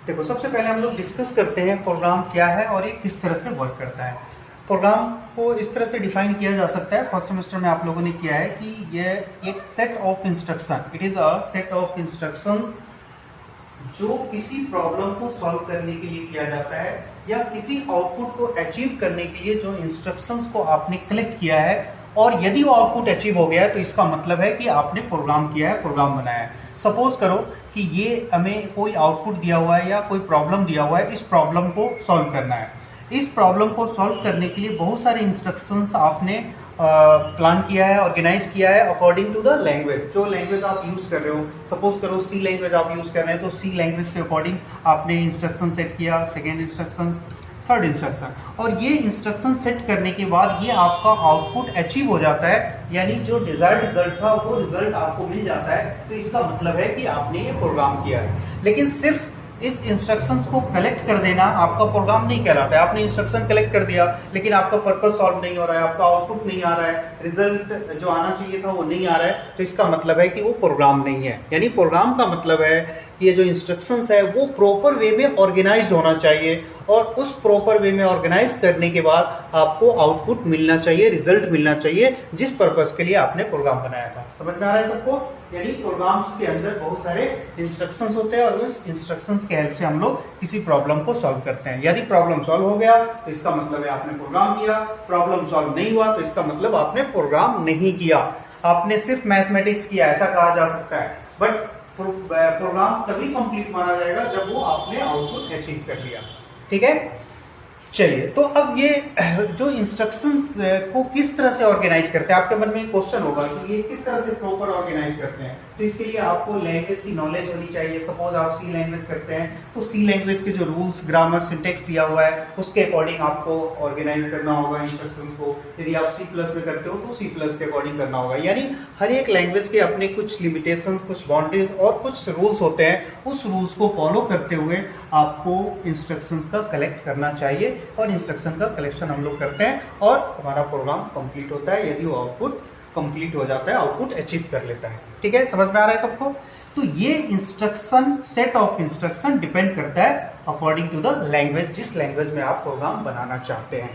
देखो, सबसे पहले हम लोग डिस्कस करते हैं प्रोग्राम क्या है और ये किस तरह से वर्क करता है। प्रोग्राम को इस तरह से डिफाइन किया जा सकता है, फर्स्ट सेमेस्टर में आप लोगों ने किया है कि यह एक set of instruction, it is a set of instructions जो किसी प्रॉब्लम को सॉल्व करने के लिए किया जाता है या किसी आउटपुट को अचीव करने के लिए जो इंस्ट्रक्शंस को आपने कलेक्ट किया है, और यदि वो आउटपुट अचीव हो गया है तो इसका मतलब है कि आपने प्रोग्राम किया है, प्रोग्राम बनाया है। सपोज करो कि ये हमें कोई आउटपुट दिया हुआ है या कोई प्रॉब्लम दिया हुआ है, इस प्रॉब्लम को सॉल्व करना है। इस प्रॉब्लम को सॉल्व करने के लिए बहुत सारे इंस्ट्रक्शंस आपने प्लान किया है, ऑर्गेनाइज किया है अकॉर्डिंग टू द लैंग्वेज, जो लैंग्वेज आप यूज कर रहे हो। सपोज करो सी लैंग्वेज आप यूज कर रहे हैं तो सी लैंग्वेज के अकॉर्डिंग आपने इंस्ट्रक्शन सेट किया, सेकेंड इंस्ट्रक्शन, थर्ड इंस्ट्रक्शन, और ये इंस्ट्रक्शन सेट करने के बाद ये आपका आउटपुट अचीव हो जाता है, यानी जो डिजायर्ड रिजल्ट था वो रिजल्ट आपको मिल जाता है, तो इसका मतलब है कि आपने ये प्रोग्राम किया है। लेकिन सिर्फ इस इंस्ट्रक्शंस को कलेक्ट कर देना आपका प्रोग्राम नहीं कहलाता है। आपने इंस्ट्रक्शन कलेक्ट कर दिया लेकिन आपका पर्पस सॉल्व नहीं हो रहा है, आपका आउटपुट नहीं आ रहा है, रिजल्ट जो आना चाहिए था वो नहीं आ रहा है, तो इसका मतलब है कि वो प्रोग्राम नहीं है। यानी प्रोग्राम का मतलब है कि ये जो इंस्ट्रक्शंस है वो प्रॉपर वे में ऑर्गेनाइज होना चाहिए, और उस प्रॉपर वे में ऑर्गेनाइज करने के बाद आपको आउटपुट मिलना चाहिए, रिजल्ट मिलना चाहिए, जिस पर्पस के लिए आपने प्रोग्राम बनाया था। समझ में आ रहा है सबको? यानी प्रोग्राम्स के अंदर बहुत सारे इंस्ट्रक्शंस होते हैं और उस इंस्ट्रक्शंस के हेल्प से हम लोग किसी प्रॉब्लम को सॉल्व करते हैं। यदि प्रॉब्लम सॉल्व हो गया तो इसका मतलब है आपने प्रोग्राम किया, प्रॉब्लम सॉल्व नहीं हुआ तो इसका मतलब आपने प्रोग्राम नहीं किया, आपने सिर्फ मैथमेटिक्स किया, ऐसा कहा जा सकता है। बट प्रोग्राम तभी कंप्लीट माना जाएगा जब वो आपने आउटपुट अचीव कर लिया। ठीक है, चलिए, तो अब ये जो इंस्ट्रक्शंस को किस तरह से ऑर्गेनाइज करते हैं, आपके मन में एक क्वेश्चन होगा कि ये किस तरह से प्रॉपर ऑर्गेनाइज करते हैं। तो इसके लिए आपको लैंग्वेज की नॉलेज होनी चाहिए। सपोज आप सी लैंग्वेज करते हैं तो सी लैंग्वेज के जो रूल्स, ग्रामर, सिंटेक्स दिया हुआ है उसके अकॉर्डिंग आपको ऑर्गेनाइज करना होगा इंस्ट्रक्शंस को। यदि आप सी प्लस में करते हो तो सी प्लस के अकॉर्डिंग करना होगा। यानी हर एक लैंग्वेज के अपने कुछ लिमिटेशंस, कुछ बाउंड्रीज और कुछ रूल्स होते हैं। उस रूल्स को फॉलो करते हुए आपको इंस्ट्रक्शंस का कलेक्ट करना चाहिए, और इंस्ट्रक्शन का कलेक्शन हम लोग करते हैं और हमारा प्रोग्राम कंप्लीट होता है यदि वो आउटपुट कंप्लीट हो जाता है, आउटपुट अचीव कर लेता है। ठीक है, समझ में आ रहा है सबको? तो ये instruction, set of instruction depend करता है अकॉर्डिंग टू द लैंग्वेज, जिस लैंग्वेज में आप प्रोग्राम बनाना चाहते हैं।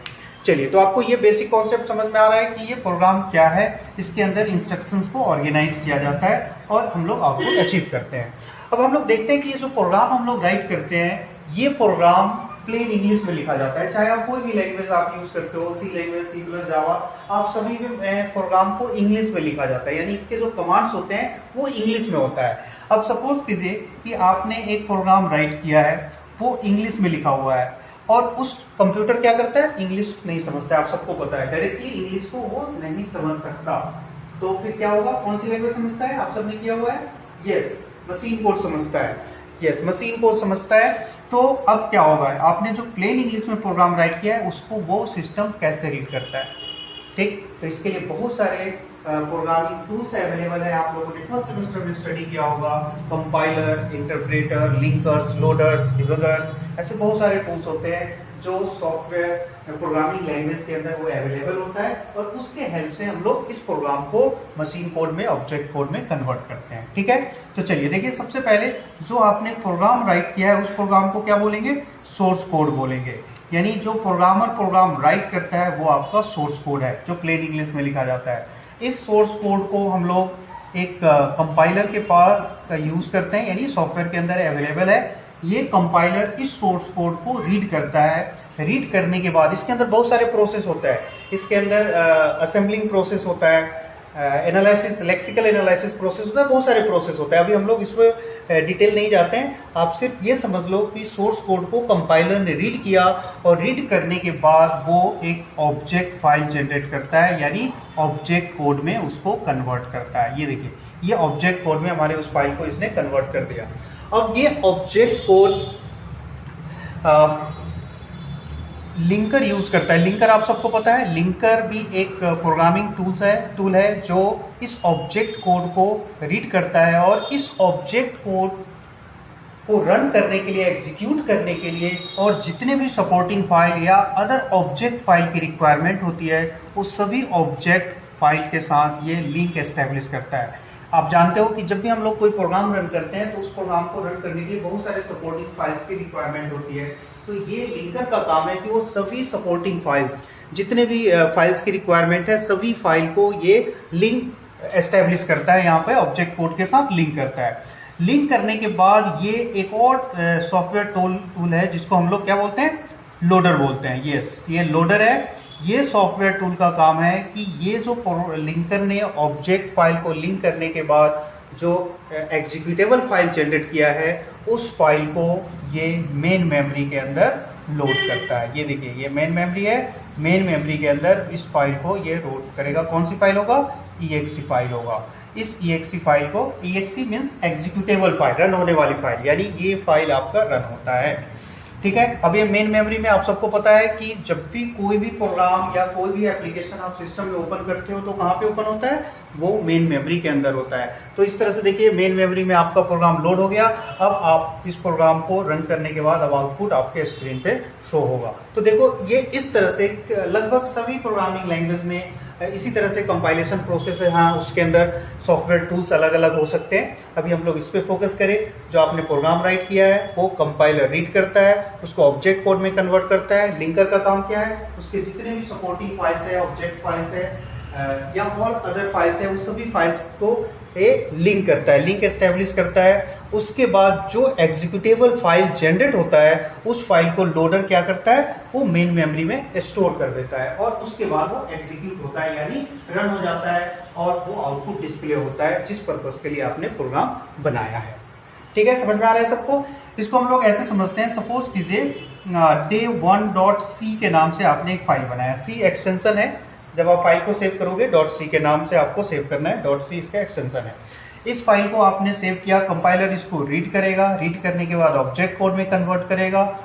चलिए, तो आपको ये बेसिक कॉन्सेप्ट समझ में आ रहा है कि ये प्रोग्राम क्या है, इसके अंदर इंस्ट्रक्शंस को ऑर्गेनाइज किया जाता है और हम लोग आउटपुट अचीव करते हैं। अब हम लोग देखते हैं कि ये जो प्रोग्राम हम लोग राइट करते हैं, ये प्रोग्राम प्लेन इंग्लिश में लिखा जाता है। चाहे आप कोई भी लैंग्वेज आप यूज करते हो, सी लैंग्वेज, सी प्लस, जावा, आप सभी में प्रोग्राम को इंग्लिश में लिखा जाता है। यानी इसके जो कमांड्स होते हैं वो इंग्लिश में होता है। अब सपोज कीजिए कि आपने एक प्रोग्राम राइट किया है, वो इंग्लिश में लिखा हुआ है, और उस कंप्यूटर क्या करता है, इंग्लिश नहीं समझता है। आप सबको पता है डायरेक्टली इंग्लिश को वो नहीं समझ सकता, तो फिर क्या होगा? कौन सी लैंग्वेज समझता है? आप सबने किया हुआ है, यस, मशीन कोड समझता है। यस, मशीन कोड समझता है। तो अब क्या होगा, आपने जो प्लेन इंग्लिश में प्रोग्राम राइट किया है उसको वो सिस्टम कैसे रीड करता है। ठीक, तो इसके लिए बहुत सारे प्रोग्रामिंग टूल्स अवेलेबल है। आप लोगों ने फर्स्ट सेमेस्टर में स्टडी किया होगा, compiler, interpreter, linkers, loaders, debuggers, ऐसे बहुत सारे टूल्स होते हैं जो सॉफ्टवेयर प्रोग्रामिंग लैंग्वेज के अंदर वो अवेलेबल होता है, और उसके हेल्प से हम लोग इस प्रोग्राम को मशीन कोड में, ऑब्जेक्ट कोड में कन्वर्ट करते हैं। ठीक है, तो चलिए देखिए, सबसे पहले जो आपने प्रोग्राम राइट किया है उस प्रोग्राम को क्या बोलेंगे? सोर्स कोड बोलेंगे। यानी जो प्रोग्रामर प्रोग्राम राइट करता है वो आपका सोर्स कोड है, जो प्लेन इंग्लिश में लिखा जाता है। इस सोर्स कोड को हम लोग एक कंपाइलर के पास का यूज करते हैं, यानी सॉफ्टवेयर के अंदर अवेलेबल है। ये कंपाइलर इस सोर्स कोड को रीड करता है। रीड करने के बाद इसके अंदर बहुत सारे प्रोसेस होता है। इसके अंदर असेंबलिंग प्रोसेस होता है, एनालिसिस, लेक्सिकल एनालिसिस प्रोसेस होता है, बहुत सारे प्रोसेस होते हैं। अभी हम लोग इसमें डिटेल नहीं जाते हैं। आप सिर्फ ये समझ लो कि सोर्स कोड को कंपाइलर ने रीड किया, और रीड करने के बाद वो एक ऑब्जेक्ट फाइल जनरेट करता है, यानी ऑब्जेक्ट कोड में उसको कन्वर्ट करता है। ये देखिए, ये ऑब्जेक्ट कोड में हमारे उस फाइल को इसने कन्वर्ट कर दिया। अब ये ऑब्जेक्ट कोड लिंकर यूज करता है। लिंकर आप सबको पता है, लिंकर भी एक प्रोग्रामिंग टूल है जो इस ऑब्जेक्ट कोड को रीड करता है, और इस ऑब्जेक्ट कोड को रन करने के लिए, एग्जीक्यूट करने के लिए, और जितने भी सपोर्टिंग फाइल या अदर ऑब्जेक्ट फाइल की रिक्वायरमेंट होती है, वो सभी ऑब्जेक्ट फाइल के साथ ये लिंक एस्टेब्लिश करता है। आप जानते हो कि जब भी हम लोग कोई प्रोग्राम रन करते हैं तो उस प्रोग्राम को रन करने के लिए बहुत सारे सपोर्टिंग फाइल्स की रिक्वायरमेंट होती है। तो ये लिंकर का काम है कि वो सभी सपोर्टिंग फाइल्स, जितने भी फाइल्स की रिक्वायरमेंट है, सभी फाइल को ये लिंक एस्टेब्लिश करता है, यहाँ पे ऑब्जेक्ट कोड के साथ लिंक करता है। लिंक करने के बाद ये एक और सॉफ्टवेयर टूल है जिसको हम लोग क्या बोलते हैं, लोडर बोलते हैं। यस, ये लोडर है। ये सॉफ्टवेयर टूल का काम है कि ये जो लिंकर ने ऑब्जेक्ट फाइल को लिंक करने के बाद जो एग्जीक्यूटेबल फाइल जनरेट किया है उस फाइल को ये मेन मेमोरी के अंदर लोड करता है। ये देखिए, ये मेन मेमोरी है। मेन मेमोरी के अंदर इस फाइल को ये लोड करेगा। कौन सी फाइल होगा, EXE फाइल होगा। इस EXE फाइल को, EXE means executable file, run होने वाली फाइल, यानी ये फाइल आपका रन होता है। ठीक है। अब ये मेन मेमोरी में आप सबको पता है कि जब भी कोई भी प्रोग्राम या कोई भी एप्लीकेशन आप सिस्टम में ओपन करते हो तो कहाँ पे ओपन होता है, वो मेन मेमोरी के अंदर होता है। तो इस तरह से देखिए, मेन मेमोरी में आपका प्रोग्राम लोड हो गया। अब आप इस प्रोग्राम को रन करने के बाद अब आउटपुट आपके स्क्रीन पे शो होगा। तो देखो, ये इस तरह से लगभग सभी प्रोग्रामिंग लैंग्वेज में इसी तरह से कंपाइलेशन प्रोसेस है। हाँ, उसके अंदर सॉफ्टवेयर टूल्स अलग अलग हो सकते हैं। अभी हम लोग इस पे फोकस करें। जो आपने प्रोग्राम राइट किया है वो कंपाइलर रीड करता है, उसको ऑब्जेक्ट कोड में कन्वर्ट करता है। लिंकर का काम क्या है, उसके जितने भी सपोर्टिंग फाइल्स है, ऑब्जेक्ट फाइल्स है या और अदर फाइल्स है, उस सभी फाइल्स को लिंक करता है, लिंक एस्टेब्लिश करता है। उसके बाद जो एग्जीक्यूटेबल फाइल जनरेट होता है उस फाइल को लोडर क्या करता है, वो मेन मेमोरी में स्टोर कर देता है और उसके बाद वो एग्जीक्यूट होता है, यानी रन हो जाता है और वो आउटपुट डिस्प्ले होता है जिस पर्पस के लिए आपने प्रोग्राम बनाया है। ठीक है, समझ में आ रहा है सबको। इसको हम लोग ऐसे समझते हैं, सपोज कीजिए day1.c के नाम से आपने एक फाइल बनाया। C एक्सटेंशन है, जब आप फाइल को सेव करोगे .c के नाम से आपको सेव करना है। .c इसका एक्सटेंशन है। इस फाइल को आपने सेव किया, कंपाइलर इसको रीड करेगा, रीड करने के बाद ऑब्जेक्ट कोड में कन्वर्ट करेगा।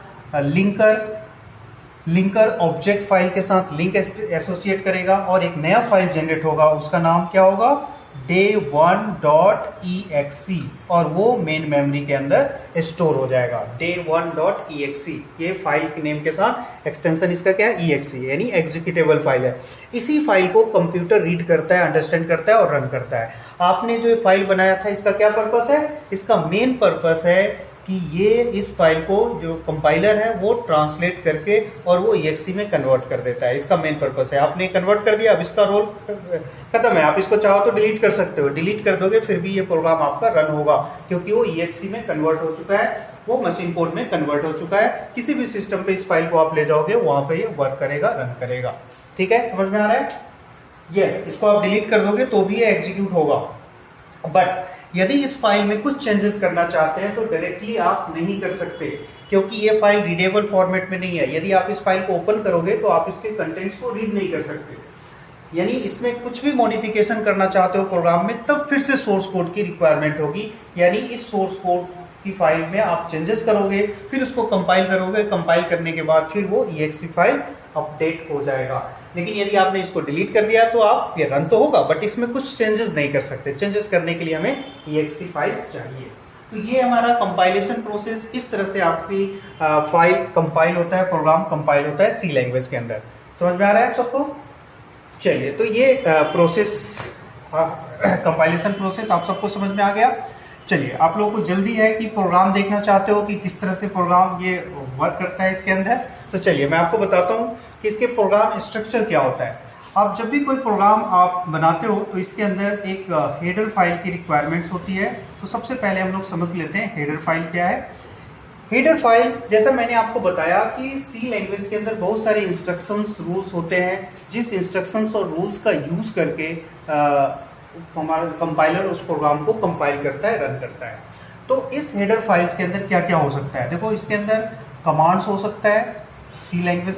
लिंकर ऑब्जेक्ट फाइल के साथ लिंक एसोसिएट करेगा और एक नया फाइल जनरेट होगा, उसका नाम क्या होगा, day1.exe, और वो मेन मेमोरी के अंदर स्टोर हो जाएगा। day1.exe ये फाइल के नेम के साथ एक्सटेंशन इसका क्या है, exe, यानी एग्जीक्यूटेबल फाइल है। इसी फाइल को कंप्यूटर रीड करता है, अंडरस्टैंड करता है और रन करता है। आपने जो फाइल बनाया था इसका क्या पर्पस है, इसका मेन पर्पस है कि ये इस फाइल को जो कंपाइलर है वो ट्रांसलेट करके और वो EXE में कन्वर्ट कर देता है। इसका मेन पर्पस है। आपने कन्वर्ट कर दिया, अब इसका रोल खत्म है। आप इसको चाहो तो डिलीट कर सकते हो, डिलीट कर दोगे फिर भी ये प्रोग्राम आपका रन होगा, क्योंकि वो EXE में कन्वर्ट हो चुका है, वो मशीन कोड में कन्वर्ट हो चुका है। किसी भी सिस्टम पे इस फाइल को आप ले जाओगे, वहां पे ये वर्क करेगा, रन करेगा। ठीक है, समझ में आ रहा है। यस, इसको आप डिलीट कर दोगे तो भी ये एग्जीक्यूट होगा। बट यदि इस फाइल में कुछ चेंजेस करना चाहते हैं तो डायरेक्टली आप नहीं कर सकते, क्योंकि ये फाइल रीडेबल फॉर्मेट में नहीं है। यदि आप इस फाइल को ओपन करोगे तो आप इसके कंटेंट्स को रीड नहीं कर सकते, यानी इसमें कुछ भी मॉडिफिकेशन करना चाहते हो प्रोग्राम में, तब फिर से सोर्स कोड की रिक्वायरमेंट होगी। यानी इस सोर्स कोड की फाइल में आप चेंजेस करोगे, फिर उसको कंपाइल करोगे, कंपाइल करने के बाद फिर वो EXE फाइल अपडेट हो जाएगा। लेकिन यदि आपने इसको डिलीट कर दिया तो आप, ये रन तो होगा बट इसमें कुछ चेंजेस नहीं कर सकते। चेंजेस करने के लिए हमें EXE फाइल चाहिए। तो ये हमारा कंपाइलेशन प्रोसेस, इस तरह से आपकी फाइल कंपाइल होता है, प्रोग्राम कंपाइल होता है C लैंग्वेज के अंदर। समझ में आ रहा है सबको। चलिए, तो ये प्रोसेस, कंपाइलेशन प्रोसेस आप सबको समझ में आ गया। चलिए, आप लोगों को जल्दी है कि प्रोग्राम देखना चाहते हो कि किस तरह से प्रोग्राम ये वर्क करता है इसके अंदर। तो चलिए मैं आपको बताता हूँ कि इसके प्रोग्राम स्ट्रक्चर क्या होता है। आप जब भी कोई प्रोग्राम आप बनाते हो तो इसके अंदर एक हेडर फाइल की रिक्वायरमेंट्स होती है। तो सबसे पहले हम लोग समझ लेते हैं हेडर फाइल क्या है। हेडर फाइल, जैसा मैंने आपको बताया कि C लैंग्वेज के अंदर बहुत सारे इंस्ट्रक्शंस, रूल्स होते हैं, जिस इंस्ट्रक्शंस और रूल्स का यूज करके हमारा कंपाइलर उस प्रोग्राम को कंपाइल करता है, रन करता है। तो इस हेडर फाइल्स के अंदर क्या क्या हो सकता है, देखो इसके अंदर कमांड्स हो सकता है। C लैंग्वेज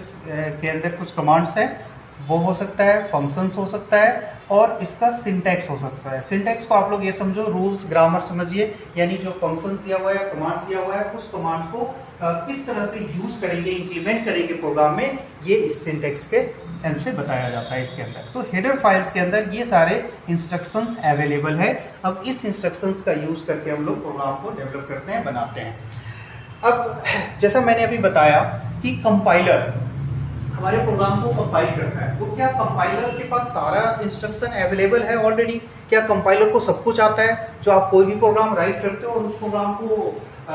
के अंदर कुछ कमांड्स हैं, वो हो सकता है, फंक्शंस हो सकता है और इसका सिंटैक्स हो सकता है। सिंटैक्स को आप लोग ये समझो, रूल्स, ग्रामर समझिए, यानी जो फंक्शंस दिया हुआ है, कमांड दिया हुआ है, उस कमांड को किस तरह से यूज करेंगे, इंप्लीमेंट करेंगे प्रोग्राम में, ये इस सिंटैक्स के हेल्प से बताया जाता है इसके अंदर। तो हेडर फाइल्स के अंदर ये सारे इंस्ट्रक्शंस अवेलेबल है। अब इस इंस्ट्रक्शंस का यूज करके हम लोग प्रोग्राम को डेवलप करते हैं, बनाते हैं। अब जैसा मैंने अभी बताया कि कंपाइलर हमारे प्रोग्राम को कंपाइल करता है। तो क्या कंपाइलर के पास सारा इंस्ट्रक्शन अवेलेबल है ऑलरेडी? क्या कंपाइलर को सब कुछ आता है जो आप कोई भी प्रोग्राम राइट करते हो और उस प्रोग्राम को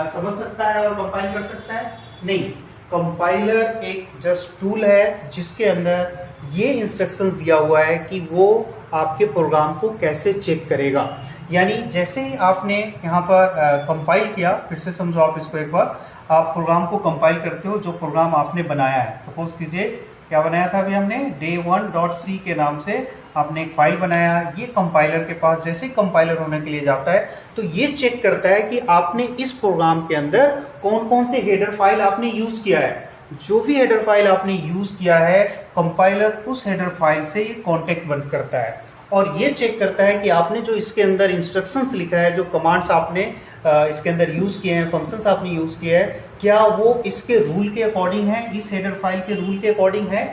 समझ सकता है और कंपाइल कर सकता है? नहीं, कंपाइलर एक जस्ट टूल है जिसके अंदर ये इंस्ट्रक्शंस दिया हुआ है कि वो आपके प्रोग्राम को कैसे चेक करेगा। यानी जैसे ही आपने यहाँ पर कंपाइल किया, फिर से समझो आप इसको एक बार, आप प्रोग्राम को कंपाइल करते हो, जो प्रोग्राम आपने बनाया है, सपोज कीजिए क्या बनाया था अभी हमने, day1.c के नाम से आपने एक फाइल बनाया। ये कंपाइलर के पास जैसे ही कंपाइलर होने के लिए जाता है तो ये चेक करता है कि आपने इस प्रोग्राम के अंदर कौन कौन से हेडर फाइल आपने यूज किया है। जो भी हेडर फाइल आपने यूज किया है, कंपाइलर उस हेडर फाइल से ये कॉन्टेक्ट बंद करता है और ये चेक करता है कि आपने जो इसके अंदर इंस्ट्रक्शंस लिखा है, जो कमांड्स आपने इसके अंदर यूज किए हैं, फंक्शंस आपने यूज किए हैं, क्या वो इसके रूल के अकॉर्डिंग है, इस हेडर फाइल के रूल के अकॉर्डिंग है?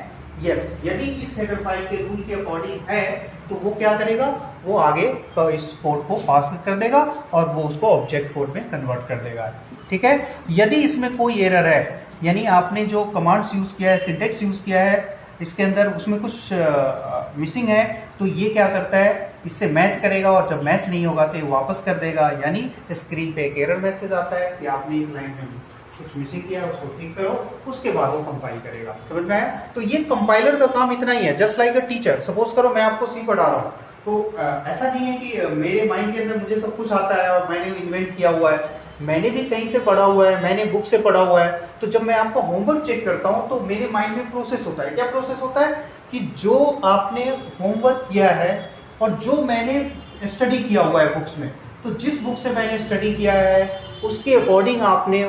यस। यदि इस हेडर फाइल के रूल के अकॉर्डिंग है तो वो क्या करेगा, वो आगे इस कोड को पास कर देगा और वो उसको ऑब्जेक्ट कोड में कन्वर्ट कर देगा। ठीक है। यदि इसमें कोई एरर है, यानी आपने जो कमांड्स यूज किया है, सिंटेक्स यूज किया है, इसके अंदर उसमें कुछ मिसिंग है, तो ये क्या करता है, इससे मैच करेगा और जब मैच नहीं होगा तो ये वापस कर देगा। यानी स्क्रीन पे एक एरर मैसेज आता है कि आपने इस लाइन में कुछ मिसिंग किया है, उसको ठीक करो, उसके बाद वो कंपाइल करेगा। समझ में आया? तो ये कंपाइलर का काम इतना ही है, just like a teacher. Suppose करो मैं आपको सी पढ़ा रहा हूँ, तो ऐसा नहीं है कि मेरे माइंड के अंदर मुझे सब कुछ आता है और मैंने इन्वेंट किया हुआ है। मैंने भी कहीं से पढ़ा हुआ है, मैंने बुक से पढ़ा हुआ है। तो जब मैं आपका होमवर्क चेक करता हूँ तो मेरे माइंड में प्रोसेस होता है। क्या प्रोसेस होता है कि जो आपने होमवर्क किया है और जो मैंने स्टडी किया हुआ है बुक्स में, तो जिस बुक से मैंने स्टडी किया है उसके अकॉर्डिंग आपने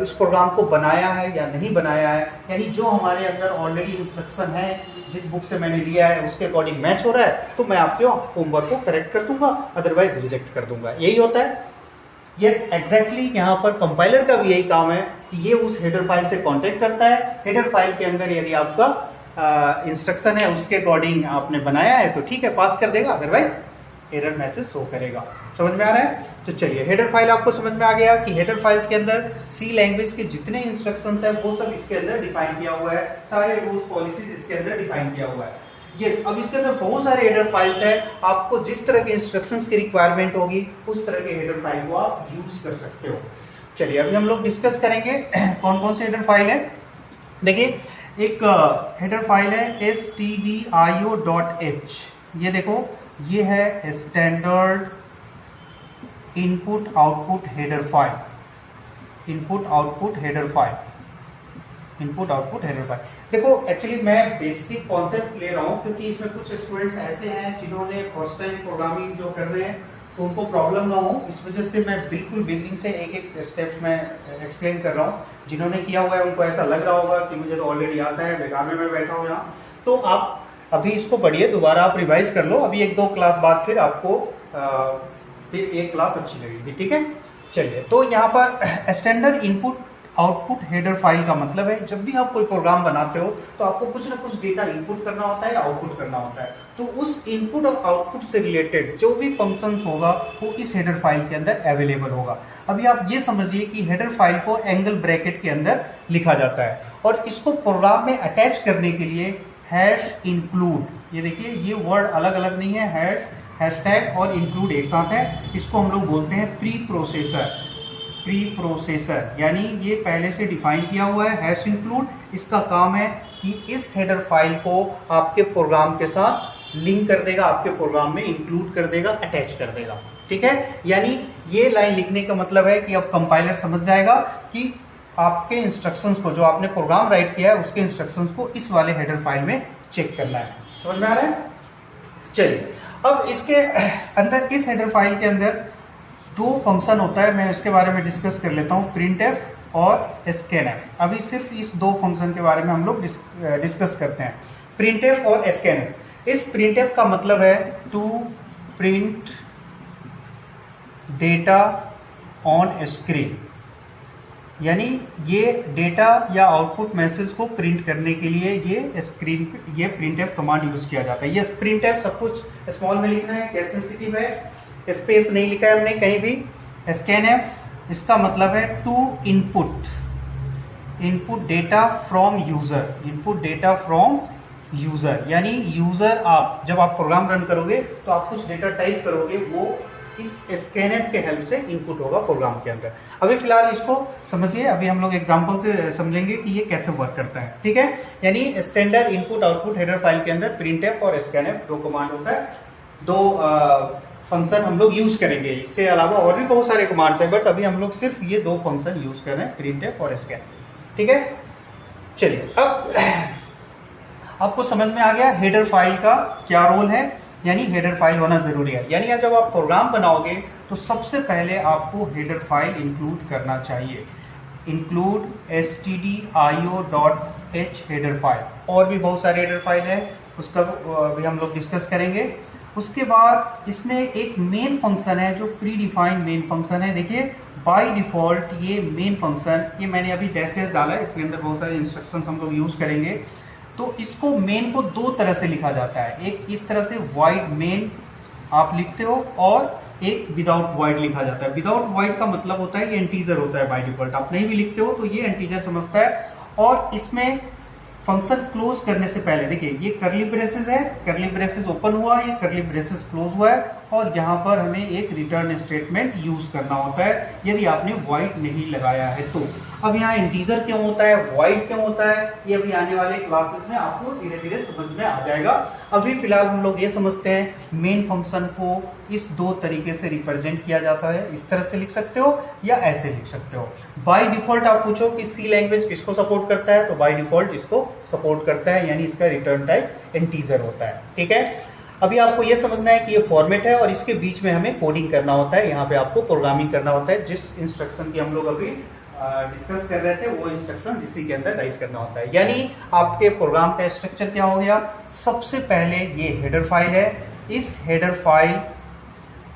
इस प्रोग्राम को बनाया है या नहीं बनाया है। यानी जो हमारे अंदर ऑलरेडी इंस्ट्रक्शन है, जिस बुक से मैंने लिया है उसके अकॉर्डिंग मैच हो रहा है तो मैं आपके होमवर्क को करेक्ट कर दूंगा, अदरवाइज रिजेक्ट कर दूंगा। यही होता है। Yes, exactly. यहाँ पर कंपाइलर का भी यही काम है कि ये उस हेडर फाइल से कांटेक्ट करता है। हेडर फाइल के अंदर यदि आपका इंस्ट्रक्शन है उसके अकॉर्डिंग आपने बनाया है तो ठीक है, पास कर देगा, अदरवाइज एरर मैसेज शो करेगा। समझ में आ रहा है? तो चलिए, हेडर फाइल आपको समझ में आ गया कि हेडर फाइल्स के अंदर सी लैंग्वेज के जितने इंस्ट्रक्शंस है वो सब इसके अंदर डिफाइन किया हुआ है, सारे रूल्स पॉलिसीज इसके अंदर डिफाइन किया हुआ है। यस, अब इसके अंदर बहुत सारे हेडर फाइल्स हैं। आपको जिस तरह के इंस्ट्रक्शंस की रिक्वायरमेंट होगी उस तरह के हेडर फाइल को आप यूज कर सकते हो। चलिए, अभी हम लोग डिस्कस करेंगे कौन कौन से हेडर फाइल है। देखिए, एक हेडर फाइल है stdio.h। ये देखो, ये है standard input output header file. Input output header file, input output header file. देखो, एक्चुअली मैं बेसिक कॉन्सेप्ट ले रहा हूँ क्योंकि इसमें कुछ स्टूडेंट्स ऐसे हैं जिन्होंने फर्स्ट टाइम प्रोग्रामिंग जो कर रहे हैं तो उनको प्रॉब्लम ना हो, इस वजह से मैं बिल्कुल बिगिनिंग से एक एक स्टेप में एक्सप्लेन कर रहा हूँ। जिन्होंने किया हुआ है उनको ऐसा लग रहा होगा कि मुझे तो ऑलरेडी आता है, बेकार में मैं बैठा हूँ यहाँ। तो आप अभी इसको पढ़िए, दोबारा आप रिवाइज कर लो। अभी एक दो क्लास बाद फिर आपको फिर एक क्लास अच्छी लगेगी। ठीक है। चलिए, तो यहाँ पर standard input output header file का मतलब है जब भी आप कोई प्रोग्राम बनाते हो तो आपको कुछ ना कुछ डेटा इनपुट करना होता है, आउटपुट करना होता है। तो उस इनपुट और आउटपुट से रिलेटेड जो भी फंक्शंस होगा वो इस हेडर फाइल के अंदर अवेलेबल होगा। अभी आप ये समझिए कि हेडर फाइल को एंगल ब्रैकेट के अंदर लिखा जाता है और इसको प्रोग्राम में अटैच करने के लिए हैश इंक्लूड, ये देखिए ये वर्ड अलग अलग नहीं है, हैशटैग और इंक्लूड एक साथ है। इसको हम लोग बोलते हैं प्री प्रोसेसर। प्री प्रोसेसर यानी ये पहले से डिफाइन किया हुआ है। हैश इंक्लूड इसका काम है कि इस हेडर फाइल को आपके प्रोग्राम के साथ लिंक कर देगा, आपके प्रोग्राम में इंक्लूड कर देगा, अटैच कर देगा। ठीक है। यानी ये लाइन लिखने का मतलब है कि अब कंपाइलर समझ जाएगा कि आपके इंस्ट्रक्शंस को, जो आपने प्रोग्राम राइट किया है उसके इंस्ट्रक्शंस को इस वाले हेडर फाइल में चेक करना है। समझ में आ रहा है? चलिए, अब इसके अंदर, इस हेडर फाइल के अंदर दो फंक्शन होता है, मैं इसके बारे में डिस्कस कर लेता हूँ, प्रिंटफ और स्कैनफ। अभी सिर्फ इस दो फंक्शन के बारे में हम लोग डिस्कस करते हैं, प्रिंटफ और स्कैनफ। इस प्रिंटफ का मतलब है to print data on screen, यानी ये डेटा या आउटपुट मैसेज को प्रिंट करने के लिए ये स्क्रीन पे ये प्रिंटफ कमांड यूज किया जाता है। ये प्रिंटफ सब कुछ स्मॉल में लिखना है, केस सेंसिटिव है, स्पेस नहीं लिखा है हमने कहीं भी। स्कैनफ इसका मतलब है to input input data from user, input data from user, यानी यूजर आप जब आप प्रोग्राम रन करोगे तो आप कुछ डेटा टाइप करोगे, वो इस स्कैनफ के हेल्प से इनपुट होगा प्रोग्राम के अंदर। अभी फिलहाल इसको समझिए, अभी हम लोग एग्जांपल से समझेंगे कि ये कैसे वर्क करता है, ठीक है। यानी standard input output header file के अंदर प्रिंटफ और स्कैनफ दो कमांड होता है, दो फंक्शन हम लोग यूज करेंगे। इससे अलावा और भी बहुत सारे कमांड्स हैं, बट अभी हम लोग सिर्फ ये दो फंक्शन यूज कर रहे हैं, प्रिंटफ और स्कैनफ, ठीक है। चलिए, अब आपको समझ में आ गया हेडर फाइल का क्या रोल है, यानी हेडर फाइल होना जरूरी है। यानी जब आप प्रोग्राम बनाओगे तो सबसे पहले आपको हेडर फाइल इंक्लूड करना चाहिए, इंक्लूड stdio.h हेडर फाइल। और भी बहुत सारे हेडर फाइल है, उसका भी हम लोग डिस्कस करेंगे। उसके बाद इसमें एक मेन फंक्शन है जो प्री डिफाइंड मेन फंक्शन है। देखिए बाय डिफॉल्ट ये मेन फंक्शन, ये मैंने अभी डैशेस डाला है, इसके अंदर बहुत सारे इंस्ट्रक्शंस हम लोग यूज करेंगे। तो इसको मेन को दो तरह से लिखा जाता है, एक इस तरह से वाइड मेन आप लिखते हो, और एक विदाउट वाइड लिखा जाता है। विदाउट वाइड का मतलब होता है ये इंटीजर होता है बाय डिफॉल्ट, आप नहीं भी लिखते हो तो ये इंटीजर समझता है। और इसमें फंक्शन क्लोज करने से पहले देखिए ये करली ब्रेसेस है, करली ब्रेसेस ओपन हुआ, ये करली ब्रेसेस क्लोज हुआ है, और यहाँ पर हमें एक रिटर्न स्टेटमेंट यूज करना होता है यदि आपने वाइड नहीं लगाया है तो। अब यहाँ इंटीजर क्यों होता है, वाइड क्यों होता है, ये अभी आने वाले क्लासेस में आपको धीरे धीरे समझ में आ जाएगा। अभी फिलहाल हम लोग ये समझते हैं मेन फंक्शन को इस दो तरीके से रिप्रेजेंट किया जाता है, इस तरह से लिख सकते हो या ऐसे लिख सकते हो। बाय डिफॉल्ट आप पूछो कि सी लैंग्वेज किसको सपोर्ट करता है, तो बाय डिफॉल्ट इसको सपोर्ट करता है, यानी इसका रिटर्न टाइप इंटीजर होता है, ठीक है। अभी आपको ये समझना है कि ये फॉर्मेट है और इसके बीच में हमें कोडिंग करना होता है, यहाँ पे आपको प्रोग्रामिंग करना होता है। जिस इंस्ट्रक्शन की हम लोग अभी डिस्कस कर रहे थे वो इंस्ट्रक्शन इसी के अंदर राइट करना होता है। यानी आपके प्रोग्राम का स्ट्रक्चर क्या हो गया, सबसे पहले ये हेडर फाइल है, इस हेडर फाइल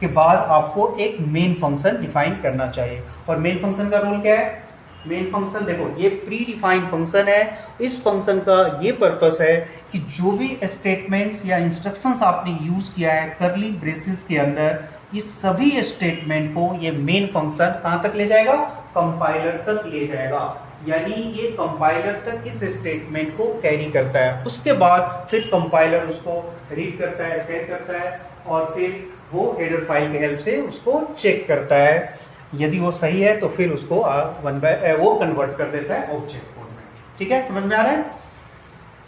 के बाद आपको एक मेन फंक्शन डिफाइन करना चाहिए। और मेन फंक्शन का रोल क्या है, मेन फंक्शन देखो ये प्री डिफाइंड फंक्शन है। इस फंक्शन का ये पर्पस है कि जो भी स्टेटमेंट्स या इंस्ट्रक्शंस आपने यूज किया है करली ब्रेसेस के अंदर, इस सभी स्टेटमेंट को ये मेन फंक्शन कहां तक ले जाएगा, कंपाइलर तक ले जाएगा। यानी ये कंपाइलर तक इस स्टेटमेंट को कैरी करता है। उसके बाद फिर कंपाइलर उसको रीड करता है, स्कैन करता है, और फिर वो हेडर फाइल की हेल्प से उसको चेक करता है। यदि वो सही है तो फिर उसको वो कन्वर्ट कर देता है ऑब्जेक्ट कोड में, ठीक है, समझ में आ रहा है।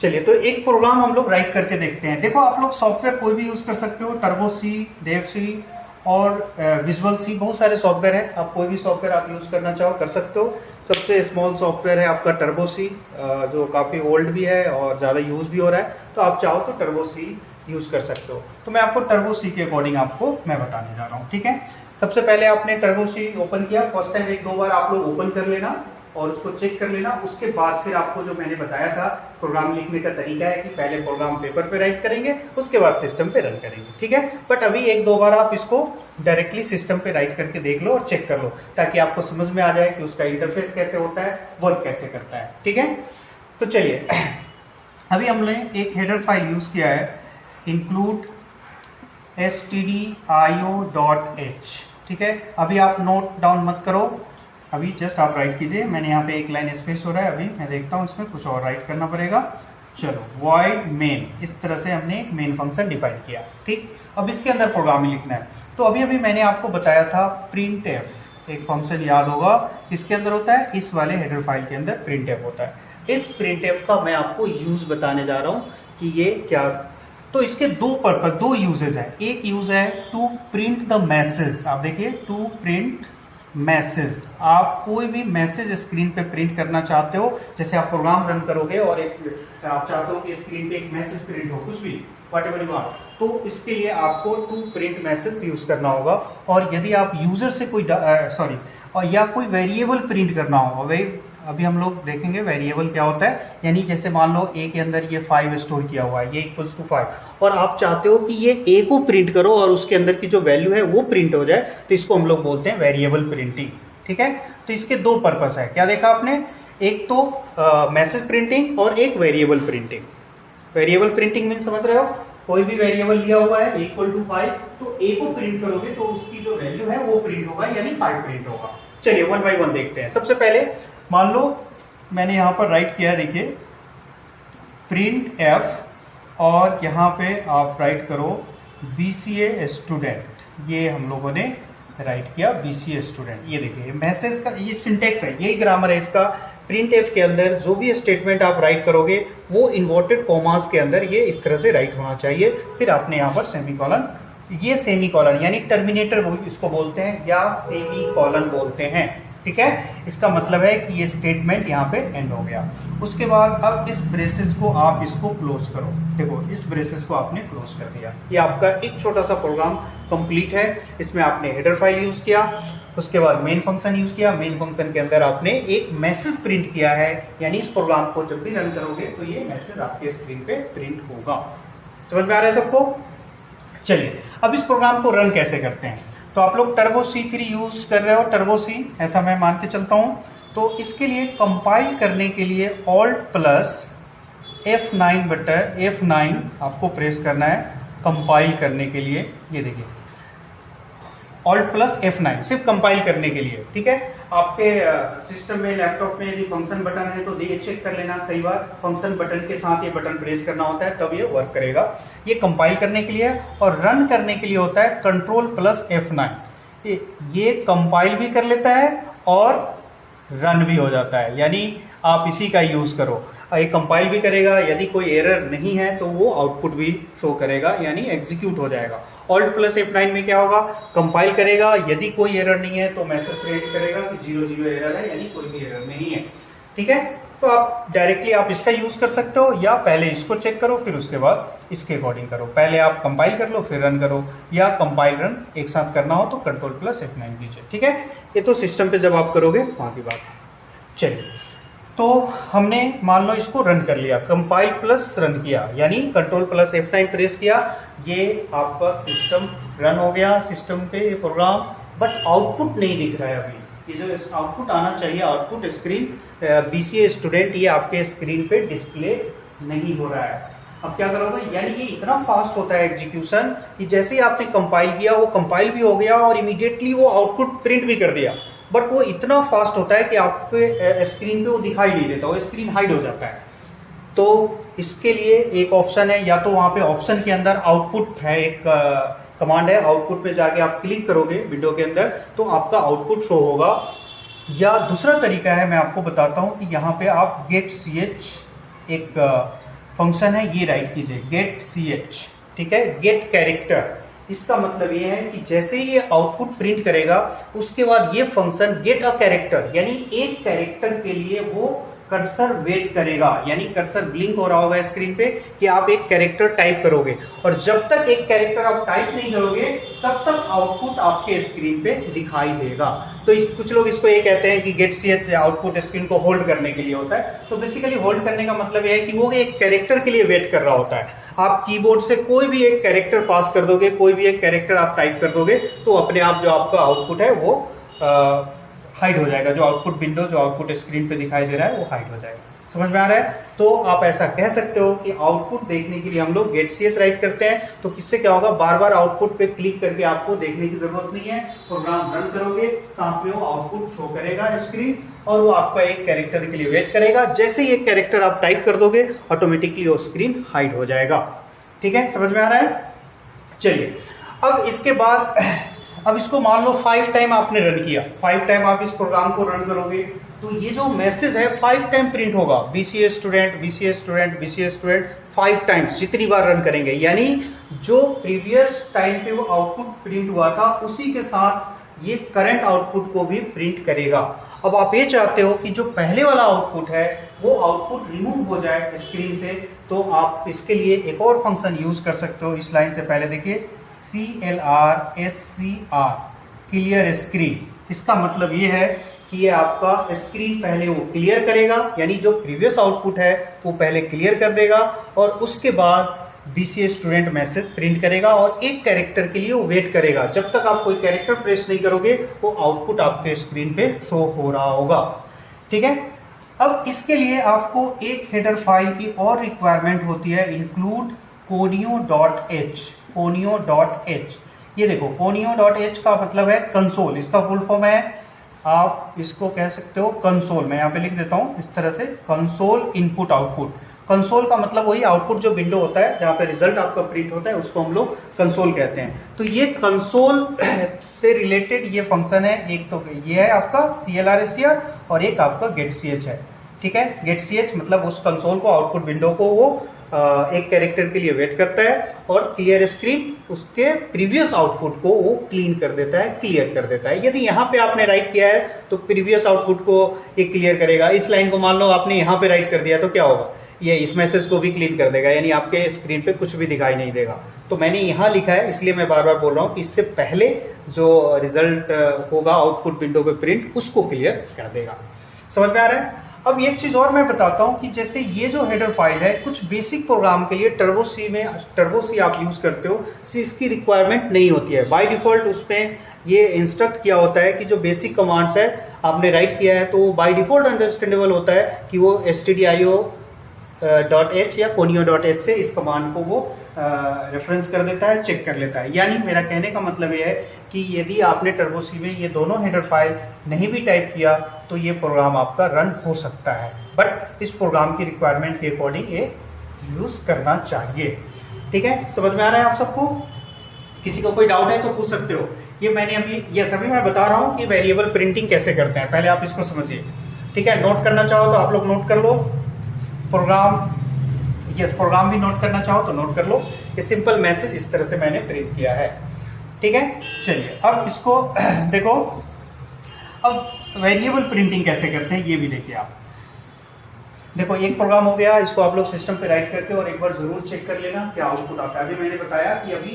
चलिए, तो एक प्रोग्राम हम लोग राइट करके देखते हैं। देखो आप लोग सॉफ्टवेयर कोई भी यूज कर सकते हो, टर्बो सी, देव सी और विजुअल सी, बहुत सारे सॉफ्टवेयर है, आप कोई भी सॉफ्टवेयर आप यूज करना चाहो कर सकते हो। सबसे स्मॉल सॉफ्टवेयर है आपका टर्बो सी, जो काफी ओल्ड भी है और ज्यादा यूज भी हो रहा है, तो आप चाहो तो टर्बो सी यूज कर सकते हो। तो मैं आपको टर्बो सी के अकॉर्डिंग आपको मैं बताने जा रहा हूँ, ठीक है। सबसे पहले आपने टर्बो सी ओपन किया, फर्स्ट टाइम एक दो बार आप लोग ओपन कर लेना और उसको चेक कर लेना। उसके बाद फिर आपको जो मैंने बताया था प्रोग्राम लिखने का तरीका है कि पहले प्रोग्राम पेपर पे राइट करेंगे, उसके बाद सिस्टम पे रन करेंगे, ठीक है। बट अभी एक दो बार आप इसको डायरेक्टली सिस्टम पे राइट करके देख लो और चेक कर लो, ताकि आपको समझ में आ जाए कि उसका इंटरफेस कैसे होता है, वर्क कैसे करता है, ठीक है। तो चलिए, अभी हमने एक हेडर फाइल यूज किया है, इंक्लूड stdio.h, ठीक है। अभी आप नोट डाउन मत करो, अभी जस्ट आप राइट कीजिए। मैंने यहाँ पे एक लाइन स्पेस हो रहा है, अभी मैं देखता हूँ इसमें कुछ और राइट करना पड़ेगा। चलो, void main, इस तरह से हमने एक मेन फंक्शन डिफाइन किया, ठीक। अब इसके अंदर प्रोग्रामिंग लिखना है। तो अभी मैंने आपको बताया था printf, एक फंक्शन याद होगा, इसके अंदर होता है, इस वाले हेडर फाइल के अंदर printf होता है। इस printf का मैं आपको यूज बताने जा रहा हूँ कि ये क्या। तो इसके दो पर्पज, दो यूजेस हैं। एक यूज है टू प्रिंट द मैसेज, आप देखिए टू प्रिंट मैसेज। आप कोई भी मैसेज स्क्रीन पे प्रिंट करना चाहते हो, जैसे आप प्रोग्राम रन करोगे और एक आप चाहते हो कि स्क्रीन पे एक मैसेज प्रिंट हो, कुछ भी व्हाटएवर यू वांट, तो इसके लिए आपको टू प्रिंट मैसेज यूज करना होगा। और यदि आप यूजर से कोई और या कोई वेरिएबल प्रिंट करना होगा, अभी हम लोग देखेंगे वेरिएबल क्या होता है। यानी जैसे मान लो ए के अंदर ये 5 स्टोर किया हुआ है, ये इक्वल्स टू 5, और आप चाहते हो कि ये ए को प्रिंट करो और उसके अंदर की जो वैल्यू है वो प्रिंट हो जाए, तो इसको हम लोग बोलते हैं वेरिएबल प्रिंटिंग, ठीक है। तो इसके दो पर्पस है, क्या देखा आपने, एक तो मैसेज प्रिंटिंग और एक variable printing. Variable printing mean समझ रहे हो, कोई भी वेरिएबल लिया हुआ है इक्वल टू 5, तो ए को प्रिंट करोगे तो उसकी जो वैल्यू है वो प्रिंट होगा, यानी 5 प्रिंट होगा। चलिए 1 बाय 1 देखते हैं। सबसे पहले मान लो मैंने यहाँ पर राइट किया, देखिए प्रिंट एफ और यहाँ पे आप राइट करो BCA स्टूडेंट। ये हम लोगों ने राइट किया BCA स्टूडेंट। ये देखिए मैसेज का ये सिंटेक्स है, यही ग्रामर है इसका। प्रिंट एफ के अंदर जो भी स्टेटमेंट आप राइट करोगे वो इन्वर्टेड कॉमास के अंदर ये इस तरह से राइट होना चाहिए। फिर आपने यहाँ पर सेमीकोलन, ये सेमीकोलन यानी टर्मिनेटर इसको बोलते हैं या सेमीकोलन बोलते हैं, ठीक है। इसका मतलब है कि ये स्टेटमेंट यहाँ पे एंड हो गया। उसके बाद अब इस ब्रेसेस को आप इसको क्लोज करो। देखो इस ब्रेसेस को आपने क्लोज कर दिया। ये आपका एक छोटा सा प्रोग्राम कंप्लीट है। इसमें आपने हेडर फाइल यूज किया, उसके बाद मेन फंक्शन यूज किया। मेन फंक्शन के अंदर आपने एक मैसेज प्रिंट किया है, यानी इस प्रोग्राम को जब भी रन करोगे तो ये मैसेज आपके स्क्रीन पे प्रिंट होगा। समझ में आ रहा है सबको? चलिए अब इस प्रोग्राम को रन कैसे करते हैं। तो आप लोग टर्बो C3 यूज कर रहे हो, टर्बो C ऐसा मैं मान के चलता हूं। तो इसके लिए कंपाइल करने के लिए F9 आपको प्रेस करना है कंपाइल करने के लिए। ये देखिए F9 सिर्फ कंपाइल करने के लिए, ठीक है। आपके सिस्टम में, लैपटॉप में यदि फंक्शन बटन है तो ये चेक कर लेना, कई बार फंक्शन बटन के साथ ये बटन प्रेस करना होता है तब ये वर्क करेगा। ये कंपाइल करने के लिए और रन करने के लिए होता है F9। ये कंपाइल भी कर लेता है और रन भी हो जाता है, यानी आप इसी का यूज करो। ये कंपाइल भी करेगा, यदि कोई एरर नहीं है तो वो आउटपुट भी शो करेगा, यानी एग्जीक्यूट हो जाएगा। F9 में क्या होगा, कंपाइल करेगा, यदि कोई एरर नहीं है तो मैसेज प्रिंट करेगा कि 00 एरर है, यानी कोई भी एरर नहीं है, ठीक है। तो आप डायरेक्टली आप इसका यूज कर सकते हो, या पहले इसको चेक करो फिर उसके बाद इसके अकॉर्डिंग करो। पहले आप कंपाइल कर लो फिर रन करो, या कंपाइल रन एक साथ करना हो तो F9 कीजिए, ठीक है। ये तो सिस्टम पे जब आप करोगे वहां की बात है। चलिए तो हमने मान लो इसको रन कर लिया, कंपाइल प्लस रन किया, यानी F9 प्रेस किया, ये आपका सिस्टम रन हो गया सिस्टम पे ये प्रोग्राम। बट आउटपुट नहीं दिख रहा है अभी। ये जो आउटपुट आना चाहिए, आउटपुट स्क्रीन BCA स्टूडेंट, ये आपके स्क्रीन पे डिस्प्ले नहीं हो रहा है। अब क्या करोगे, यानी ये इतना फास्ट होता है एग्जीक्यूशन कि जैसे ही आपने कंपाइल किया वो कंपाइल भी हो गया और इमीडिएटली वो आउटपुट प्रिंट भी कर दिया। बट वो इतना फास्ट होता है कि आपके स्क्रीन पे वो दिखाई नहीं देता, वो स्क्रीन हाइड हो जाता है। तो इसके लिए एक ऑप्शन है, या तो वहां पे ऑप्शन के अंदर आउटपुट है, एक कमांड है, आउटपुट पे जाके आप क्लिक करोगे विंडो के अंदर तो आपका आउटपुट शो होगा। या दूसरा तरीका है, मैं आपको बताता हूं कि यहाँ पे आप get.ch एक फंक्शन है, ये राइट कीजिए get.ch, ठीक है, गेट कैरेक्टर। इसका मतलब ये है कि जैसे ही ये आउटपुट प्रिंट करेगा उसके बाद ये फंक्शन गेट अ कैरेक्टर, यानी एक कैरेक्टर के लिए वो कर्सर वेट करेगा, यानी कर्सर ब्लिंक हो रहा होगा स्क्रीन पे कि आप एक कैरेक्टर टाइप करोगे, और जब तक एक कैरेक्टर आप टाइप नहीं करोगे तब तक आउटपुट आपके स्क्रीन पे दिखाई देगा। तो कुछ लोग इसको ये कहते हैं कि get.ch आउटपुट स्क्रीन को होल्ड करने के लिए होता है। तो बेसिकली होल्ड करने का मतलब यह है कि वो एक कैरेक्टर के लिए वेट कर रहा होता है। आप कीबोर्ड से कोई भी एक कैरेक्टर पास कर दोगे, कोई भी एक कैरेक्टर आप टाइप कर दोगे तो अपने आप जो आपका आउटपुट है वो हाइड हो जाएगा, जो आउटपुट विंडो, जो आउटपुट स्क्रीन पे दिखाई दे रहा है वो हाइड हो जाएगा। समझ में आ रहा है? तो आप ऐसा कह सकते हो कि आउटपुट देखने के लिए हम लोग get.ch राइट करते हैं, तो किससे क्या होगा, बार बार आउटपुट पे क्लिक करके आपको देखने की जरूरत नहीं है। प्रोग्राम रन करोगे, साथ में वो आउटपुट शो करेगा स्क्रीन, और वो आपका एक कैरेक्टर के लिए वेट करेगा। जैसे ही एक कैरेक्टर आप टाइप कर दोगे ऑटोमेटिकली वो स्क्रीन हाइड हो जाएगा। ठीक है, समझ में आ रहा है? चलिए अब इसके बाद, अब इसको मान लो 5 टाइम आपने रन किया, 5 टाइम आप इस प्रोग्राम को रन करोगे तो ये जो मैसेज है 5 टाइम प्रिंट होगा, BCA student BCA student BCA student 5 times, जितनी बार रन करेंगे, यानी जो प्रीवियस टाइम पे वो आउटपुट प्रिंट हुआ था उसी के साथ ये करंट आउटपुट को भी प्रिंट करेगा। अब आप ये चाहते हो कि जो पहले वाला आउटपुट है वो आउटपुट रिमूव हो जाए स्क्रीन से, तो आप इसके लिए एक और फंक्शन यूज कर सकते हो। इस लाइन से पहले देखिए CLR क्लियर स्क्रीन। इसका मतलब ये है कि ये आपका स्क्रीन पहले वो क्लियर करेगा, यानी जो प्रीवियस आउटपुट है वो पहले क्लियर कर देगा, और उसके बाद BCA स्टूडेंट मैसेज प्रिंट करेगा और एक कैरेक्टर के लिए वो वेट करेगा। जब तक आप कोई कैरेक्टर प्रेस नहीं करोगे वो आउटपुट आपके स्क्रीन पे शो हो रहा होगा। ठीक है, अब इसके लिए आपको एक हेडर फाइल की और रिक्वायरमेंट होती है, इंक्लूड conio.h। conio.h, ये देखो conio.h का मतलब है कंसोल, इसका फुल फॉर्म है आप इसको कह सकते हो कंसोल, मैं यहाँ पे लिख देता हूँ इस तरह से, कंसोल इनपुट आउटपुट। कंसोल का मतलब वही आउटपुट जो विंडो होता है जहाँ पे रिजल्ट आपका प्रिंट होता है उसको हम लोग कंसोल कहते हैं। तो ये कंसोल से रिलेटेड ये फंक्शन है, एक तो ये है आपका CLRSCR और एक आपका getch है, ठीक है। getch मतलब उस कंसोल को, आउटपुट विंडो को वो एक कैरेक्टर के लिए वेट करता है और क्लियर स्क्रीन उसके प्रीवियस आउटपुट को वो क्लीन कर देता है, क्लियर कर देता है। यदि यहाँ पे आपने राइट किया है तो प्रीवियस आउटपुट को ये क्लियर करेगा। इस लाइन को मान लो आपने यहाँ पे राइट कर दिया तो क्या होगा, ये इस मैसेज को भी क्लीन कर देगा, यानी आपके स्क्रीन पे कुछ भी दिखाई नहीं देगा। तो मैंने यहाँ लिखा है, इसलिए मैं बार बार बोल रहा हूँ कि इससे पहले जो रिजल्ट होगा आउटपुट विंडो पे प्रिंट, उसको क्लियर कर देगा। समझ में आ रहा है। अब एक चीज और मैं बताता हूं कि जैसे ये जो हेडर फाइल है, कुछ बेसिक प्रोग्राम के लिए टर्बो सी आप यूज करते हो, इसकी रिक्वायरमेंट नहीं होती है। बाय डिफॉल्ट उसमें ये इंस्ट्रक्ट किया होता है कि जो बेसिक कमांड्स है आपने राइट किया है तो बाय डिफॉल्ट अंडरस्टैंडेबल होता है कि वो stdio.h या conio.h से इस कमांड को वो रेफरेंस कर देता है, चेक कर लेता है। यानी मेरा कहने का मतलब ये है कि यदि आपने टर्बो सी में ये दोनों हेडर फाइल नहीं भी टाइप किया तो ये प्रोग्राम आपका रन हो सकता है, बट इस प्रोग्राम की रिक्वायरमेंट के अकॉर्डिंग ये यूज करना चाहिए। ठीक है, समझ में आ रहा है आप सबको? किसी को कोई डाउट है तो पूछ सकते हो। ये मैंने अभी ये सभी मैं बता रहा हूँ कि वेरिएबल प्रिंटिंग कैसे करते हैं, पहले आप इसको समझिए। ठीक है, नोट करना चाहो तो आप लोग नोट कर लो। प्रोग्राम, यस, प्रोग्राम भी नोट करना चाहो तो नोट कर लो। ये सिंपल मैसेज इस तरह से मैंने प्रिंट किया है। ठीक है, चलिए अब इसको देखो। अब वेरिएबल प्रिंटिंग कैसे करते हैं ये भी देखिए आप। देखो एक प्रोग्राम हो गया, इसको आप लोग सिस्टम पे राइट करके और एक बार जरूर चेक कर लेना क्या आउटपुट आता है। अभी मैंने बताया कि अभी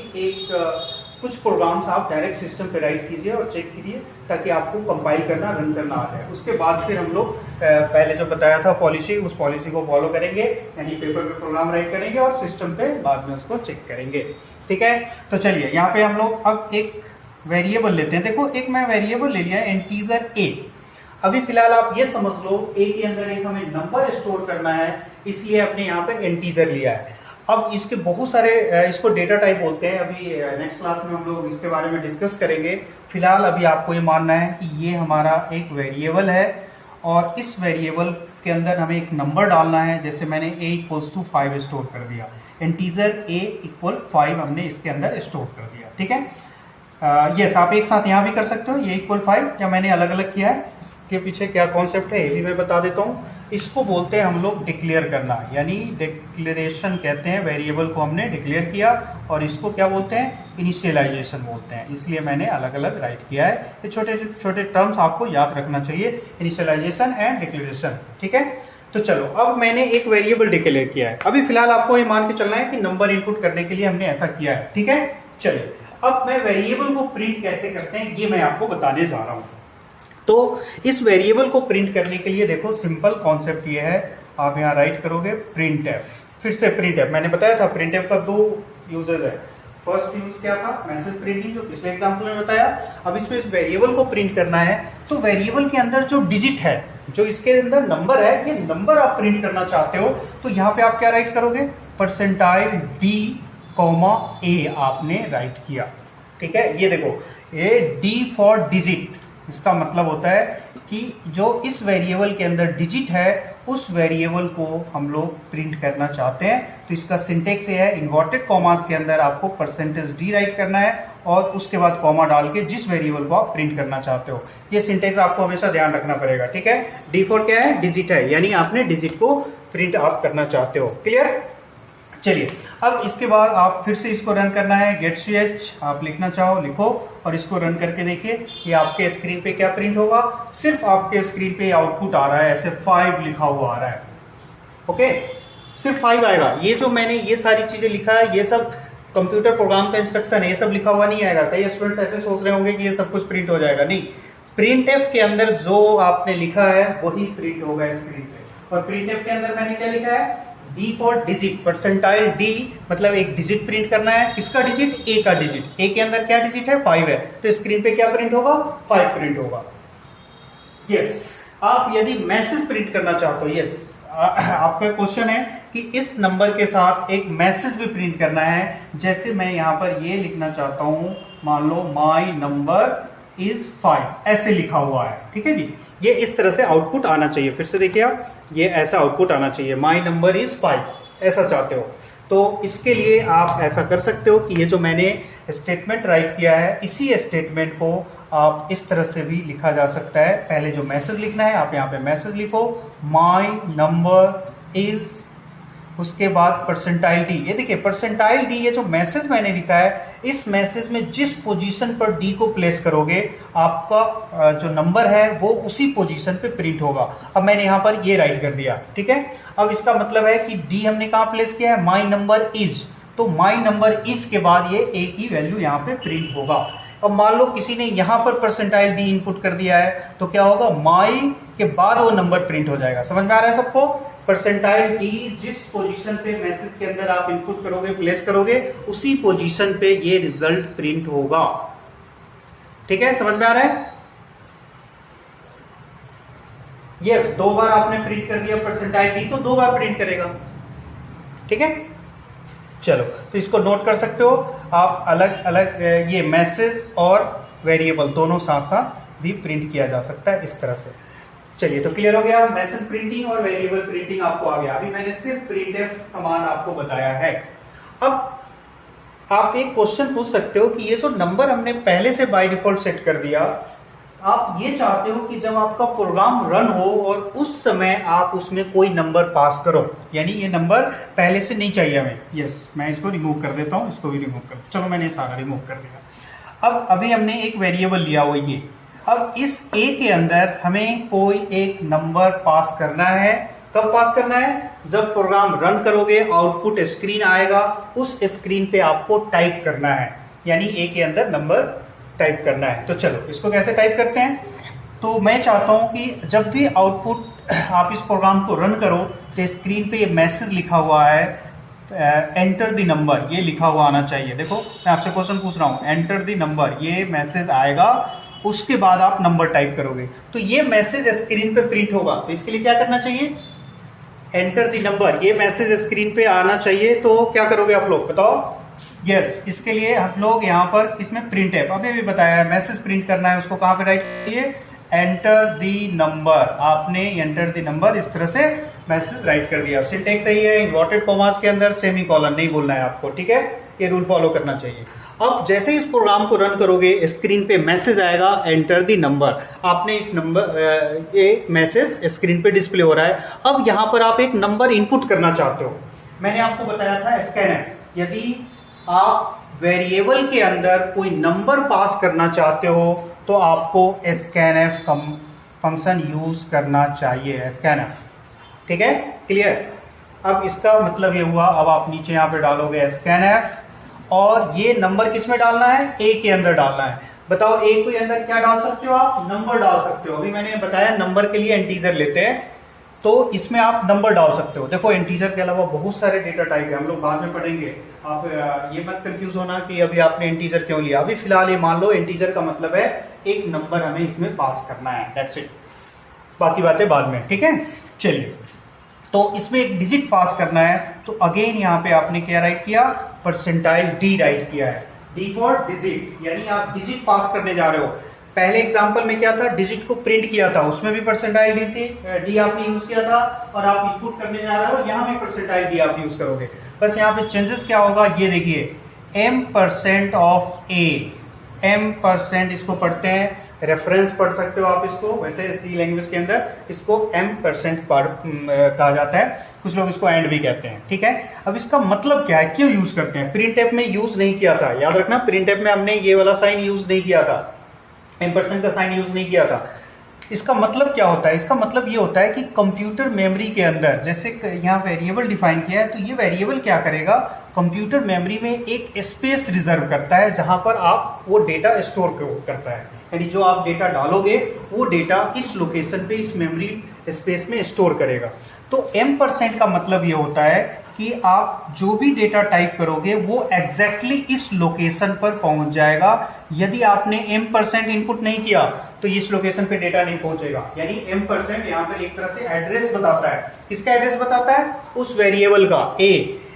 कुछ प्रोग्राम्स आप डायरेक्ट सिस्टम पे राइट कीजिए और चेक कीजिए ताकि आपको कंपाइल करना, रन करना आ जाए। उसके बाद फिर हम लोग पहले जो बताया था पॉलिसी, उस पॉलिसी को फॉलो करेंगे, यानी पेपर पे प्रोग्राम राइट करेंगे और सिस्टम पे बाद में उसको चेक करेंगे। ठीक है, तो चलिए यहाँ पे हम लोग अब एक वेरिएबल लेते हैं। देखो एक मैं वेरिएबल ले लिया इंटीजर a। अभी फिलहाल आप ये समझ लो a के अंदर एक हमें नंबर स्टोर करना है, इसलिए अपने यहाँ पे इंटीजर लिया है। अब इसके बहुत सारे, इसको डेटा टाइप बोलते हैं। अभी नेक्स्ट क्लास में हम लोग इसके बारे में डिस्कस करेंगे। फिलहाल अभी आपको ये मानना है कि ये हमारा एक वेरिएबल है और इस वेरिएबल के अंदर हमें एक नंबर डालना है। जैसे मैंने a = 5 स्टोर कर दिया, इंटीजर a = 5 हमने इसके अंदर स्टोर कर दिया। ठीक है, यस, आप एक साथ यहाँ भी कर सकते हो, ये = 5 या मैंने अलग अलग किया है। इसके पीछे क्या कॉन्सेप्ट है ये भी मैं बता देता हूँ। इसको बोलते हैं हम लोग डिक्लेयर करना, यानी डिक्लेरेशन कहते हैं। वेरिएबल को हमने डिक्लेयर किया और इसको क्या बोलते हैं, इनिशियलाइजेशन बोलते हैं। इसलिए मैंने अलग अलग राइट किया है। ये छोटे छोटे टर्म्स आपको याद रखना चाहिए, इनिशियलाइजेशन एंड डिक्लेरेशन। ठीक है, तो चलो अब मैंने एक वेरिएबल डिक्लेयर किया है। अभी फिलहाल आपको ये मान के चलना है कि नंबर इनपुट करने के लिए हमने ऐसा किया है। ठीक है, चलिए अब मैं वेरिएबल को प्रिंट कैसे करते हैं ये मैं आपको बताने जा रहा हूं। तो इस वेरिएबल को प्रिंट करने के लिए देखो सिंपल कॉन्सेप्ट ये है, आप यहाँ राइट करोगे printf। फिर से printf, मैंने बताया था printf का 2 यूजेस है। फर्स्ट यूज क्या था, मैसेज प्रिंटिंग, जो पिछले एग्जाम्पल में बताया। अब इसमें इस वेरिएबल को प्रिंट करना है तो वेरिएबल के अंदर जो डिजिट है, जो इसके अंदर नंबर है, ये नंबर आप प्रिंट करना चाहते हो तो यहाँ पे आप क्या राइट करोगे, %d,a आपने राइट किया। ठीक है, ये देखो ये d फॉर डिजिट, इसका मतलब होता है कि जो इस वेरिएबल के अंदर डिजिट है उस वेरिएबल को हम लोग प्रिंट करना चाहते हैं। तो इसका सिंटेक्स ये है, इन्वर्टेड कॉमास के अंदर आपको %d राइट करना है और उसके बाद कॉमा डाल के जिस वेरिएबल को आप प्रिंट करना चाहते हो। ये सिंटेक्स आपको हमेशा ध्यान रखना पड़ेगा। ठीक है, d फॉर क्या है, डिजिट है, यानी आपने डिजिट को प्रिंट आप करना चाहते हो। क्लियर? चलिए अब इसके बाद आप फिर से इसको रन करना है। getch आप लिखना चाहो लिखो और इसको रन करके देखिए ये आपके स्क्रीन पे क्या प्रिंट होगा। सिर्फ आपके स्क्रीन पे आउटपुट आ रहा है, ऐसे 5 लिखा हुआ आ रहा है। ओके, सिर्फ 5 आएगा। ये जो मैंने ये सारी चीजें लिखा है ये सब कंप्यूटर प्रोग्राम का इंस्ट्रक्शन है, ये सब लिखा हुआ नहीं आएगा। कई स्टूडेंट्स ऐसे सोच रहे होंगे कि ये सब कुछ प्रिंट हो जाएगा, नहीं। printf के अंदर जो आपने लिखा है वही प्रिंट होगा स्क्रीन पे। और printf के अंदर मैंने क्या लिखा है, d फॉर डिजिट, %d मतलब एक डिजिट प्रिंट करना है। किसका डिजिट, a का डिजिट। a के अंदर क्या डिजिट है, 5 है, तो स्क्रीन पे क्या प्रिंट होगा, 5 प्रिंट होगा। यस, आप यदि मैसेज प्रिंट करना चाहते हो, यस, आपका क्वेश्चन है कि इस नंबर के साथ एक मैसेज भी प्रिंट करना है। जैसे मैं यहाँ पर ये लिखना चाहता हूं, मान लो माई नंबर इज 5 ऐसे लिखा हुआ है, ठीक है जी। ये इस तरह से आउटपुट आना चाहिए। फिर से देखिए आप, ये ऐसा आउटपुट आना चाहिए, माई नंबर इज 5 ऐसा चाहते हो तो इसके लिए आप ऐसा कर सकते हो कि ये जो मैंने स्टेटमेंट राइट किया है इसी स्टेटमेंट को आप इस तरह से भी लिखा जा सकता है। पहले जो मैसेज लिखना है आप यहाँ पे मैसेज लिखो, माई नंबर इज, उसके बाद परसेंटाइल डी। ये देखिए परसेंटाइल डी, ये जो मैसेज मैंने लिखा है इस मैसेज में जिस पोजीशन पर डी को प्लेस करोगे आपका जो नंबर है वो उसी पोजीशन पे प्रिंट होगा। अब मैंने यहाँ पर ये राइट कर दिया, ठीक है। अब इसका मतलब है कि डी हमने कहाँ प्लेस किया है, माई नंबर इज, तो माई नंबर इज के बाद ये ए की वैल्यू यहाँ पे प्रिंट होगा। अब मान लो किसी ने यहाँ पर परसेंटाइल डी इनपुट कर दिया है तो क्या होगा, माई के बाद वो नंबर प्रिंट हो जाएगा। समझ में आ रहा है सबको? परसेंटाइल डी जिस पोजीशन पे मैसेज के अंदर आप इनपुट करोगे, प्लेस करोगे, उसी पोजीशन पे ये रिजल्ट प्रिंट होगा। ठीक है, समझ में आ रहा है? यस, 2 बार आपने प्रिंट कर दिया परसेंटाइल डी तो 2 बार प्रिंट करेगा। ठीक है, चलो तो इसको नोट कर सकते हो आप। अलग अलग ये मैसेज और वेरिएबल दोनों साथ साथ भी प्रिंट किया जा सकता है इस तरह से। चलिए तो क्लियर हो गया, मैसेज प्रिंटिंग और वेरिएबल प्रिंटिंग आपको आ गया। अभी मैंने सिर्फ प्रिंटफ कमांड आपको बताया है। अब आप एक क्वेश्चन पूछ सकते हो कि ये जो नंबर हमने पहले से बाय डिफॉल्ट सेट कर दिया, आप ये चाहते हो कि जब आपका प्रोग्राम रन हो और उस समय आप उसमें कोई नंबर पास करो, यानी ये नंबर पहले से नहीं चाहिए हमें। यस, मैं इसको रिमूव कर देता हूं, इसको भी रिमूव कर, चलो मैंने सारा रिमूव कर दिया। अब अभी हमने एक वेरिएबल लिया हुआ ये, अब इस ए के अंदर हमें कोई एक नंबर पास करना है। कब पास करना है? जब प्रोग्राम रन करोगे, आउटपुट स्क्रीन आएगा, उस स्क्रीन पे आपको टाइप करना है, यानी ए के अंदर नंबर टाइप करना है। तो चलो इसको कैसे टाइप करते हैं। तो मैं चाहता हूं कि जब भी आउटपुट आप इस प्रोग्राम को रन करो तो स्क्रीन पे ये मैसेज लिखा हुआ है, एंटर द नंबर, ये लिखा हुआ आना चाहिए। देखो मैं आपसे क्वेश्चन पूछ रहा हूं, एंटर द नंबर, ये मैसेज आएगा, उसके बाद आप नंबर टाइप करोगे तो ये मैसेज स्क्रीन पे प्रिंट होगा। तो इसके लिए क्या करना चाहिए, एंटर द नंबर, ये मैसेज स्क्रीन पे आना चाहिए। तो क्या करोगे आप लोग बताओ? यस, इसके लिए हम लोग यहाँ पर इसमें प्रिंट है, अभी भी बताया है, मैसेज प्रिंट करना है, उसको कहाँ पे राइट करिए, एंटर द नंबर। आपने एंटर द नंबर इस तरह से मैसेज राइट कर दिया। सिंटेक्स सही है, इन्वर्टेड कॉमास के अंदर सेमीकोलन नहीं बोलना है आपको, ठीक है, ये रूल फॉलो करना चाहिए। अब जैसे ही इस प्रोग्राम को रन करोगे स्क्रीन पे मैसेज आएगा, एंटर द नंबर, आपने इस नंबर, ये मैसेज स्क्रीन पे डिस्प्ले हो रहा है। अब यहाँ पर आप एक नंबर इनपुट करना चाहते हो, मैंने आपको बताया था स्कैनर। यदि आप वेरिएबल के अंदर कोई नंबर पास करना चाहते हो तो आपको स्कैनफ फंक्शन यूज करना चाहिए, स्कैनफ। ठीक है, क्लियर? अब इसका मतलब ये हुआ, अब आप नीचे यहाँ पे डालोगे स्कैनफ, और ये नंबर किस में डालना है, ए के अंदर डालना है। बताओ ए के अंदर क्या डाल सकते हो आप, नंबर डाल सकते हो। अभी मैंने बताया नंबर के लिए इंटीजर लेते हैं, तो इसमें आप नंबर डाल सकते हो। देखो इंटीजर के अलावा बहुत सारे डेटा टाइप है, हम लोग बाद में पढ़ेंगे। आप ये मत कंफ्यूज होना कि अभी आपने इंटीजर क्यों लिया। अभी फिलहाल ये मान लो इंटीजर का मतलब है एक नंबर हमें इसमें पास करना है, दैट्स इट, बाकी बातें बाद में। ठीक है, चलिए तो इसमें एक डिजिट पास करना है, तो अगेन यहाँ पे आपने क्या राइट किया, परसेंटाइल डी राइट किया है, डी फॉर डिजिट, यानी आप डिजिट पास करने जा रहे हो। पहले एग्जांपल में क्या था, डिजिट को प्रिंट किया था, उसमें भी परसेंटाइल डी थी, डी आपने यूज किया था, और आप इनपुट करने जा रहे हो, यहाँ भी परसेंटाइल डी आप यूज करोगे। बस यहाँ पे चेंजेस क्या होगा, ये देखिए, m% ऑफ ए, m%, इसको पढ़ते हैं, रेफरेंस पढ़ सकते हो आप इसको, वैसे सी लैंग्वेज के अंदर इसको m% कहा जाता है, कुछ लोग इसको एंड भी कहते हैं। ठीक है, अब इसका मतलब क्या है, क्यों यूज करते हैं। प्रिंटफ में यूज नहीं किया था, याद रखना, प्रिंटफ में हमने ये वाला साइन यूज नहीं किया था, m% का साइन यूज नहीं किया था। इसका मतलब क्या होता है, इसका मतलब ये होता है कि कंप्यूटर मेमोरी के अंदर, जैसे यहाँ वेरिएबल डिफाइन किया है, तो ये वेरिएबल क्या करेगा, कंप्यूटर मेमोरी में एक स्पेस रिजर्व करता है जहां पर आप वो डेटा स्टोर करता है, यानी जो आप डेटा डालोगे वो डेटा इस लोकेशन पे, इस मेमोरी स्पेस में स्टोर करेगा। तो m% का मतलब ये होता है कि आप जो भी डेटा टाइप करोगे वो एग्जैक्टली इस लोकेशन पर पहुंच जाएगा। यदि आपने m% इनपुट नहीं किया तो इस लोकेशन पे डेटा नहीं पहुंचेगा, यानी m% यहाँ पे एक तरह से एड्रेस बताता है। किसका एड्रेस बताता है, उस वेरिएबल का,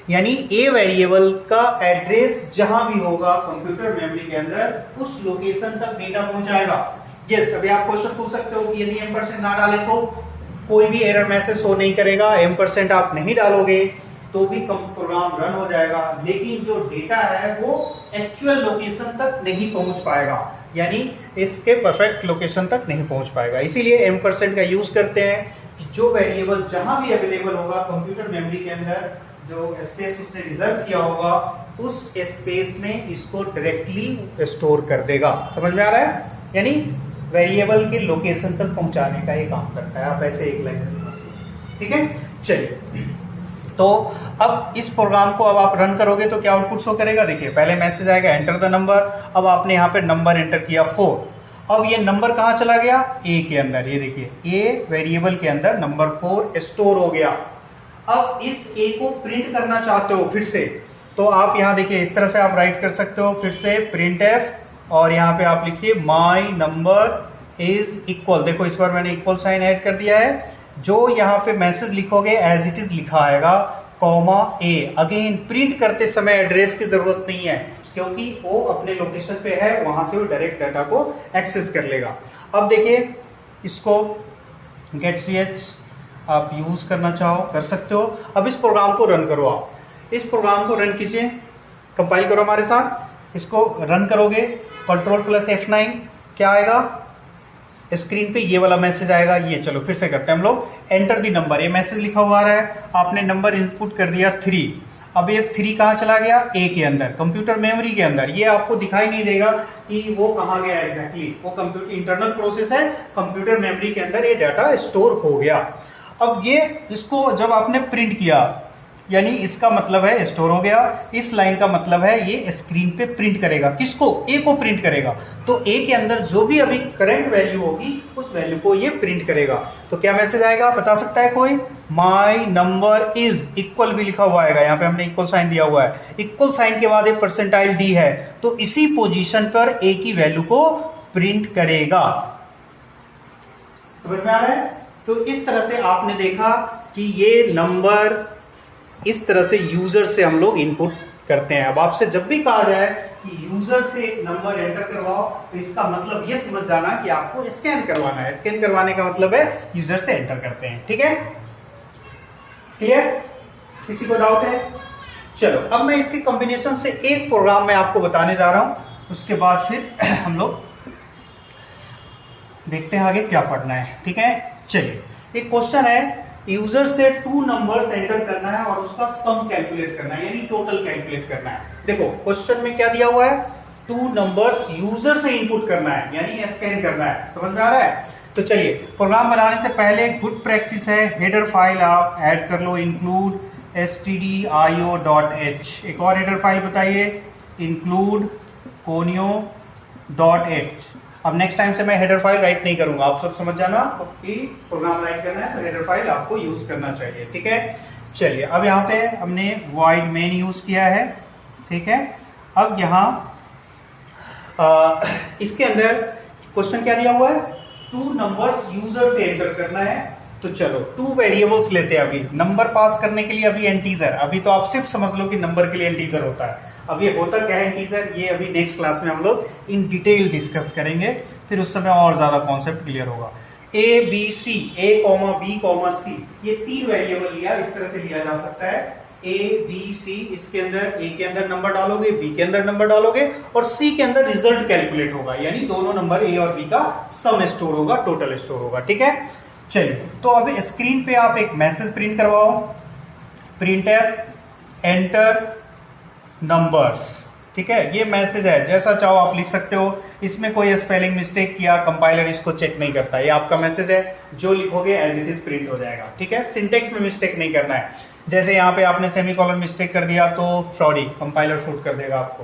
यानी ए वेरिएबल का एड्रेस जहां भी होगा कंप्यूटर मेमोरी के अंदर उस लोकेशन तक डेटा पहुंच जाएगा। यस, अभी आप क्वेश्चन पूछ सकते हो कि यदि M% ना डाले तो कोई भी एरर मैसेज शो नहीं करेगा। M% आप नहीं डालोगे तो भी प्रोग्राम रन हो जाएगा, लेकिन जो डेटा है वो एक्चुअल लोकेशन तक नहीं पहुंच पाएगा, यानी इसके परफेक्ट लोकेशन तक नहीं पहुंच पाएगा। इसीलिए M% का यूज करते हैं। जो वेरिएबल जहां भी अवेलेबल होगा कंप्यूटर मेमोरी के अंदर, जो स्पेस उसने रिजर्व किया होगा, उस स्पेस में इसको डायरेक्टली स्टोर कर देगा। समझ में आ रहा है? यानी वेरिएबल के लोकेशन तक पहुंचाने का ये काम करता है। आप ऐसे एक लाइन में समझिए, ठीक है। चलिए, तो अब इस प्रोग्राम को अब आप रन करोगे तो क्या आउटपुट शो करेगा? देखिए, पहले मैसेज आएगा एंटर द नंबर। अब आपने यहाँ पे नंबर एंटर किया 4। अब ये नंबर कहाँ चला गया? ए के अंदर। ये देखिए, ए वेरिएबल के अंदर नंबर 4 स्टोर हो गया। अब इस ए को प्रिंट करना चाहते हो फिर से, तो आप यहाँ देखिए इस तरह से आप राइट कर सकते हो। फिर से प्रिंट एफ, और यहाँ पे आप लिखिए माई नंबर इज इक्वल। देखो इस बार मैंने इक्वल साइन ऐड कर दिया है। जो यहाँ पे मैसेज लिखोगे एज इट इज लिखा आएगा, कॉमा ए। अगेन प्रिंट करते समय एड्रेस की जरूरत नहीं है, क्योंकि वो अपने लोकेशन पे है, वहां से वो डायरेक्ट डाटा को एक्सेस कर लेगा। अब देखिए, इसको गेट ch आप यूज करना चाहो कर सकते हो। अब इस प्रोग्राम को रन करो। आप इस प्रोग्राम को रन कीजिए, कंपाइल करो हमारे साथ। इसको रन करोगे, Ctrl+F9, क्या आएगा? स्क्रीन पे ये वाला मैसेज आएगा। ये चलो फिर से करते हैं हम लोग। एंटर दी नंबर, ये मैसेज लिखा हुआ आ रहा है। आपने नंबर इनपुट कर दिया 3। अब ये 3 कहाँ चला गया? ए के अंदर, कंप्यूटर मेमोरी के अंदर। ये आपको दिखाई नहीं देगा कि वो कहाँ गया एग्जैक्टली। वो कंप्यूटर इंटरनल प्रोसेस है, कंप्यूटर मेमोरी के अंदर ये डाटा स्टोर हो गया। अब ये इसको जब आपने प्रिंट किया, यानी इसका मतलब है स्टोर हो गया। इस लाइन का मतलब है ये स्क्रीन पे प्रिंट करेगा। किसको? ए को प्रिंट करेगा। तो ए के अंदर जो भी अभी करंट वैल्यू होगी उस वैल्यू को ये प्रिंट करेगा। तो क्या मैसेज आएगा बता सकता है कोई? माई नंबर इज इक्वल भी लिखा हुआ आएगा। यहाँ पे हमने इक्वल साइन दिया हुआ है। इक्वल साइन के बाद एक परसेंटाइल डी है, तो इसी पोजीशन पर ए की वैल्यू को प्रिंट करेगा। समझ में आ रहा है? तो इस तरह से आपने देखा कि ये नंबर इस तरह से यूजर से हम लोग इनपुट करते हैं। अब आपसे जब भी कहा जाए कि यूजर से नंबर एंटर करवाओ, तो इसका मतलब ये समझ जाना कि आपको स्कैन करवाना है। स्कैन करवाने का मतलब है यूजर से एंटर करते हैं। ठीक है, क्लियर? किसी को डाउट है? चलो, अब मैं इसके कॉम्बिनेशन से एक प्रोग्राम मैं आपको बताने जा रहा हूं, उसके बाद फिर हम लोग देखते हैं आगे क्या पढ़ना है। ठीक है, चलिए, एक क्वेश्चन है, यूजर से 2 नंबर्स एंटर करना है और उसका सम कैलकुलेट करना है, यानी टोटल कैलकुलेट करना है। देखो क्वेश्चन में क्या दिया हुआ है? 2 नंबर्स यूजर से इनपुट करना है, यानी स्कैन करना है। समझ में आ रहा है? तो चलिए, प्रोग्राम बनाने से पहले गुड प्रैक्टिस है, हेडर फाइल आप ऐड कर लो, इंक्लूड stdio.h। एक और हेडर फाइल बताइए, इंक्लूड conio.h। अब नेक्स्ट टाइम से मैं हेडर फाइल राइट नहीं करूंगा, आप सब समझ जाना कि प्रोग्राम राइट करना है तो हेडर फाइल आपको यूज करना चाहिए। ठीक है, चलिए, अब यहाँ पे हमने void main यूज किया है। ठीक है, अब यहाँ इसके अंदर क्वेश्चन क्या दिया हुआ है? 2 नंबर्स यूजर से एंटर करना है। तो चलो 2 वेरिएबल्स लेते हैं। अभी नंबर पास करने के लिए अभी इंटीजर, अभी तो आप सिर्फ समझ लो कि नंबर के लिए इंटीजर होता है। अब ये होता क्या है इंटीजर, ये अभी नेक्स्ट क्लास में हम लोग इन डिटेल डिस्कस करेंगे, फिर उस समय और ज्यादा कॉन्सेप्ट क्लियर होगा। A B C, A comma B comma C, ये 3 वेरिएबल लिया, इस तरह से लिया जा सकता है। ए बी सी, इसके अंदर ए के अंदर नंबर डालोगे, बी के अंदर नंबर डालोगे और सी के अंदर रिजल्ट कैलकुलेट होगा, यानी दोनों नंबर ए और बी का सम स्टोर होगा, टोटल स्टोर होगा। ठीक है, चलिए, तो अब स्क्रीन पे आप एक मैसेज प्रिंट करवाओ, प्रिंटर एंटर नंबर्स। ठीक है, ये मैसेज है, जैसा चाहो आप लिख सकते हो। इसमें कोई स्पेलिंग मिस्टेक किया, कंपाइलर इसको चेक नहीं करता। ये आपका मैसेज है, जो लिखोगे एज इट इज प्रिंट हो जाएगा। ठीक है, सिंटेक्स में मिस्टेक नहीं करना है। जैसे यहाँ पे आपने सेमीकोलन मिस्टेक कर दिया तो सॉरी, कंपाइलर शूट कर देगा आपको।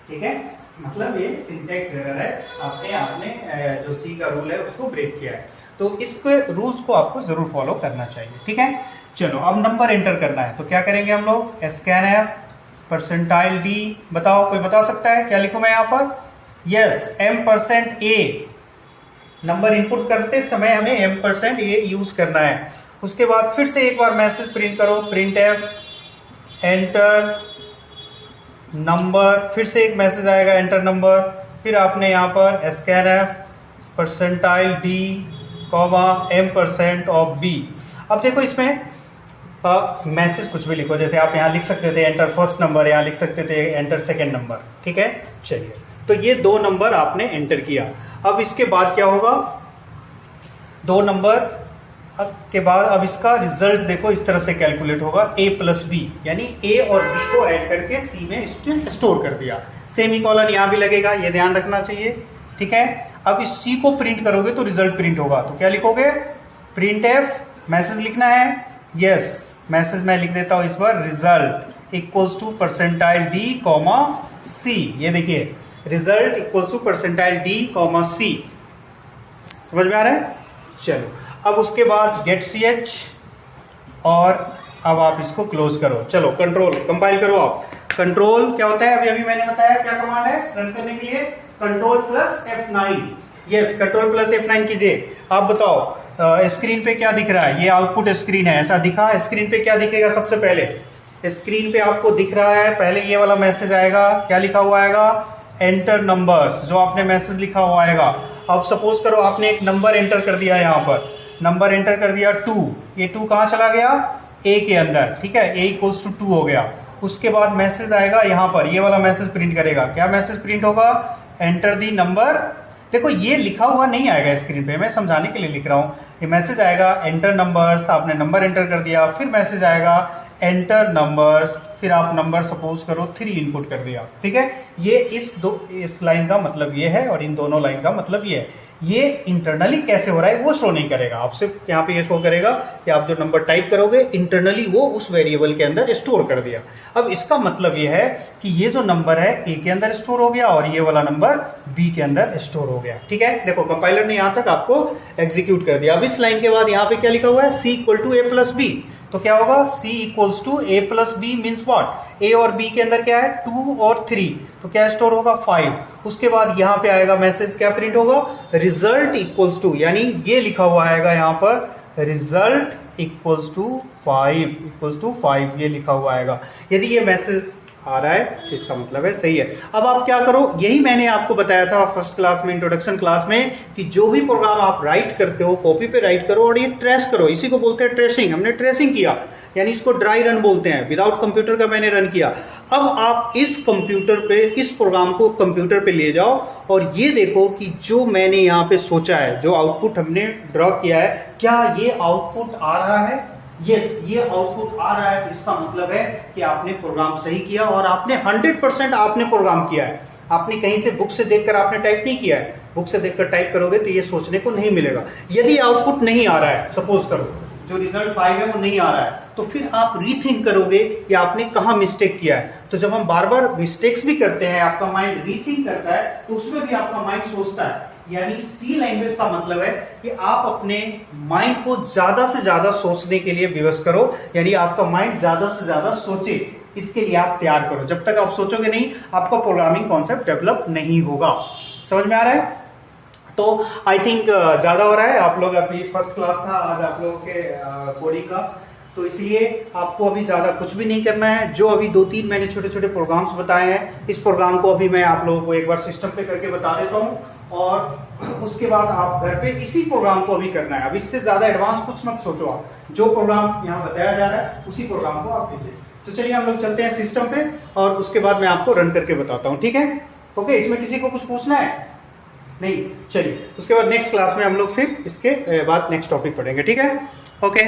ठीक है, मतलब ये सिंटेक्स एरर है, आपने जो सी का रूल है उसको ब्रेक किया है, तो इसके रूल्स को आपको जरूर फॉलो करना चाहिए। ठीक है, चलो, अब नंबर एंटर करना है तो क्या करेंगे हम लोग? Scan F percentile D. बताओ, कोई बता सकता है क्या लिखूं मैं यहाँ पर? Yes, M%A। नंबर इनपुट करते समय हमें M%A यूज करना है। उसके बाद फिर से एक बार मैसेज प्रिंट करो, प्रिंट एफ एंटर नंबर, फिर से एक मैसेज आएगा एंटर नंबर, फिर आपने यहाँ पर scanf percentile d comma m% of b। अब देखो इसमें मैसेज कुछ भी लिखो, जैसे आप यहाँ लिख सकते थे एंटर फर्स्ट नंबर, यहाँ लिख सकते थे एंटर सेकेंड नंबर, ठीक है। चलिए, तो ये 2 नंबर आपने एंटर किया। अब इसके बाद क्या होगा, 2 नंबर के बाद अब इसका रिजल्ट देखो इस तरह से कैलकुलेट होगा, a प्लस बी, यानी a और b को ऐड करके c में स्टोर कर दिया। सेमीकोलन यहाँ भी लगेगा, ये ध्यान रखना चाहिए, ठीक है। अब इस c को प्रिंट करोगे तो रिजल्ट प्रिंट होगा, तो क्या लिखोगे, प्रिंट f, मैसेज लिखना है, यस मैसेज मैं लिख देता हूं इस बार, result equals to percentile d comma c। ये देखिए result equals to percentile d comma c, समझ में आ रहा है। चलो, अब उसके बाद गेट ch, और अब आप इसको क्लोज करो। चलो कंट्रोल कंपाइल करो। आप कंट्रोल क्या होता है, अभी मैंने बताया क्या कमांड है रन करने के लिए, control plus F9। Yes, control plus F9 कीजिए। आप बताओ स्क्रीन पे क्या दिख रहा है, ये आउटपुट स्क्रीन है, ऐसा दिखा। स्क्रीन पे क्या दिखेगा, सबसे पहले स्क्रीन पे आपको दिख रहा है, पहले ये वाला मैसेज आएगा, क्या लिखा हुआ आएगा, एंटर नंबर्स, जो आपने मैसेज लिखा हुआ आएगा। अब सपोज करो आपने एक नंबर एंटर कर दिया, यहाँ पर नंबर एंटर कर दिया 2, ये 2 कहाँ चला गया, a के अंदर, ठीक है, a इक्वल्स टू 2 हो गया। उसके बाद मैसेज आएगा यहाँ पर, ये वाला मैसेज प्रिंट करेगा, क्या मैसेज प्रिंट होगा, एंटर दी नंबर। देखो ये लिखा हुआ नहीं आएगा स्क्रीन पे, मैं समझाने के लिए लिख रहा हूँ। ये मैसेज आएगा एंटर नंबर्स, आपने नंबर एंटर कर दिया, फिर मैसेज आएगा एंटर नंबर्स, फिर आप नंबर सपोज करो 3 इनपुट कर दिया, ठीक है। ये इस लाइन का मतलब ये है, और इन दोनों लाइन का मतलब ये है। ये इंटरनली कैसे हो रहा है वो शो नहीं करेगा, आप सिर्फ यहाँ पे ये शो करेगा कि आप जो नंबर टाइप करोगे इंटरनली वो उस वेरिएबल के अंदर स्टोर कर दिया। अब इसका मतलब ये है कि ये जो नंबर है ए के अंदर स्टोर हो गया, और ये वाला नंबर बी के अंदर स्टोर हो गया, ठीक है। देखो कंपाइलर ने यहाँ तक आपको एग्जीक्यूट कर दिया। अब इस लाइन के बाद यहाँ पे क्या लिखा हुआ है, c equal to a plus b, तो क्या होगा, c equals to a plus b means what, a और b के अंदर क्या है 2 और 3, तो क्या स्टोर होगा 5। उसके बाद यहाँ पे आएगा मैसेज, क्या प्रिंट होगा, रिजल्ट इक्वल्स टू, यानी ये लिखा हुआ आएगा यहाँ पर रिजल्ट इक्वल्स टू 5 ये लिखा हुआ आएगा। यदि ये मैसेज आ रहा है तो इसका मतलब है सही है। अब आप क्या करो, यही मैंने आपको बताया था फर्स्ट क्लास में, इंट्रोडक्शन क्लास में, कि जो भी प्रोग्राम आप राइट करते हो कॉपी पे राइट करो और ये ट्रेस करो, इसी को बोलते हैं ट्रेसिंग। हमने ट्रेसिंग किया, यानी इसको ड्राई रन बोलते हैं, विदाउट कंप्यूटर का मैंने रन किया। अब आप इस कंप्यूटर पे, इस प्रोग्राम को कंप्यूटर पे ले जाओ और ये देखो कि जो मैंने यहाँ पे सोचा है, जो आउटपुट हमने ड्रॉ किया है, क्या ये आउटपुट आ रहा है। यस, ये आउटपुट आ रहा है, तो इसका मतलब है कि आपने प्रोग्राम सही किया और आपने 100% आपने प्रोग्राम किया है। आपने कहीं से बुक से देखकर आपने टाइप नहीं किया है। बुक से देखकर टाइप करोगे तो ये सोचने को नहीं मिलेगा। यदि आउटपुट नहीं आ रहा है, सपोज करो जो रिजल्ट 5 है वो नहीं आ रहा है, तो फिर आप रीथिंक करोगे कि आपने कहाँ मिस्टेक किया है। तो जब हम बार बार मिस्टेक्स भी करते हैं, आपका माइंड रीथिंक करता है, तो उसमें भी आपका माइंड सोचता है। यानी सी लैंग्वेज का मतलब है कि आप अपने माइंड को ज्यादा से ज्यादा सोचने के लिए विवश करो, यानी आपका माइंड ज्यादा से ज्यादा सोचे, इसके लिए आप तैयार करो। जब तक आप सोचोगे नहीं, आपका प्रोग्रामिंग कॉन्सेप्ट डेवलप नहीं होगा। समझ में आ रहा है। तो आई थिंक ज्यादा हो रहा है, आप लोग अभी फर्स्ट क्लास था आज आप लोगों के कोडिंग का, तो इसलिए आपको अभी ज्यादा कुछ भी नहीं करना है। जो अभी 2-3 मैंने छोटे छोटे प्रोग्राम्स बताए हैं, इस प्रोग्राम को अभी मैं आप लोगों को एक बार सिस्टम पे करके बता देता हूँ, और उसके बाद आप घर पे इसी प्रोग्राम को अभी करना है। अब इससे ज्यादा एडवांस कुछ मत सोचो, आप जो प्रोग्राम यहाँ बताया जा रहा है उसी प्रोग्राम को आप कीजिए। तो चलिए हम लोग चलते हैं सिस्टम पे, और उसके बाद मैं आपको रन करके बताता हूँ, ठीक है। ओके, इसमें किसी को कुछ पूछना है नहीं, चलिए उसके बाद नेक्स्ट क्लास में हम लोग फिर इसके बाद नेक्स्ट टॉपिक पढ़ेंगे, ठीक है। ओके।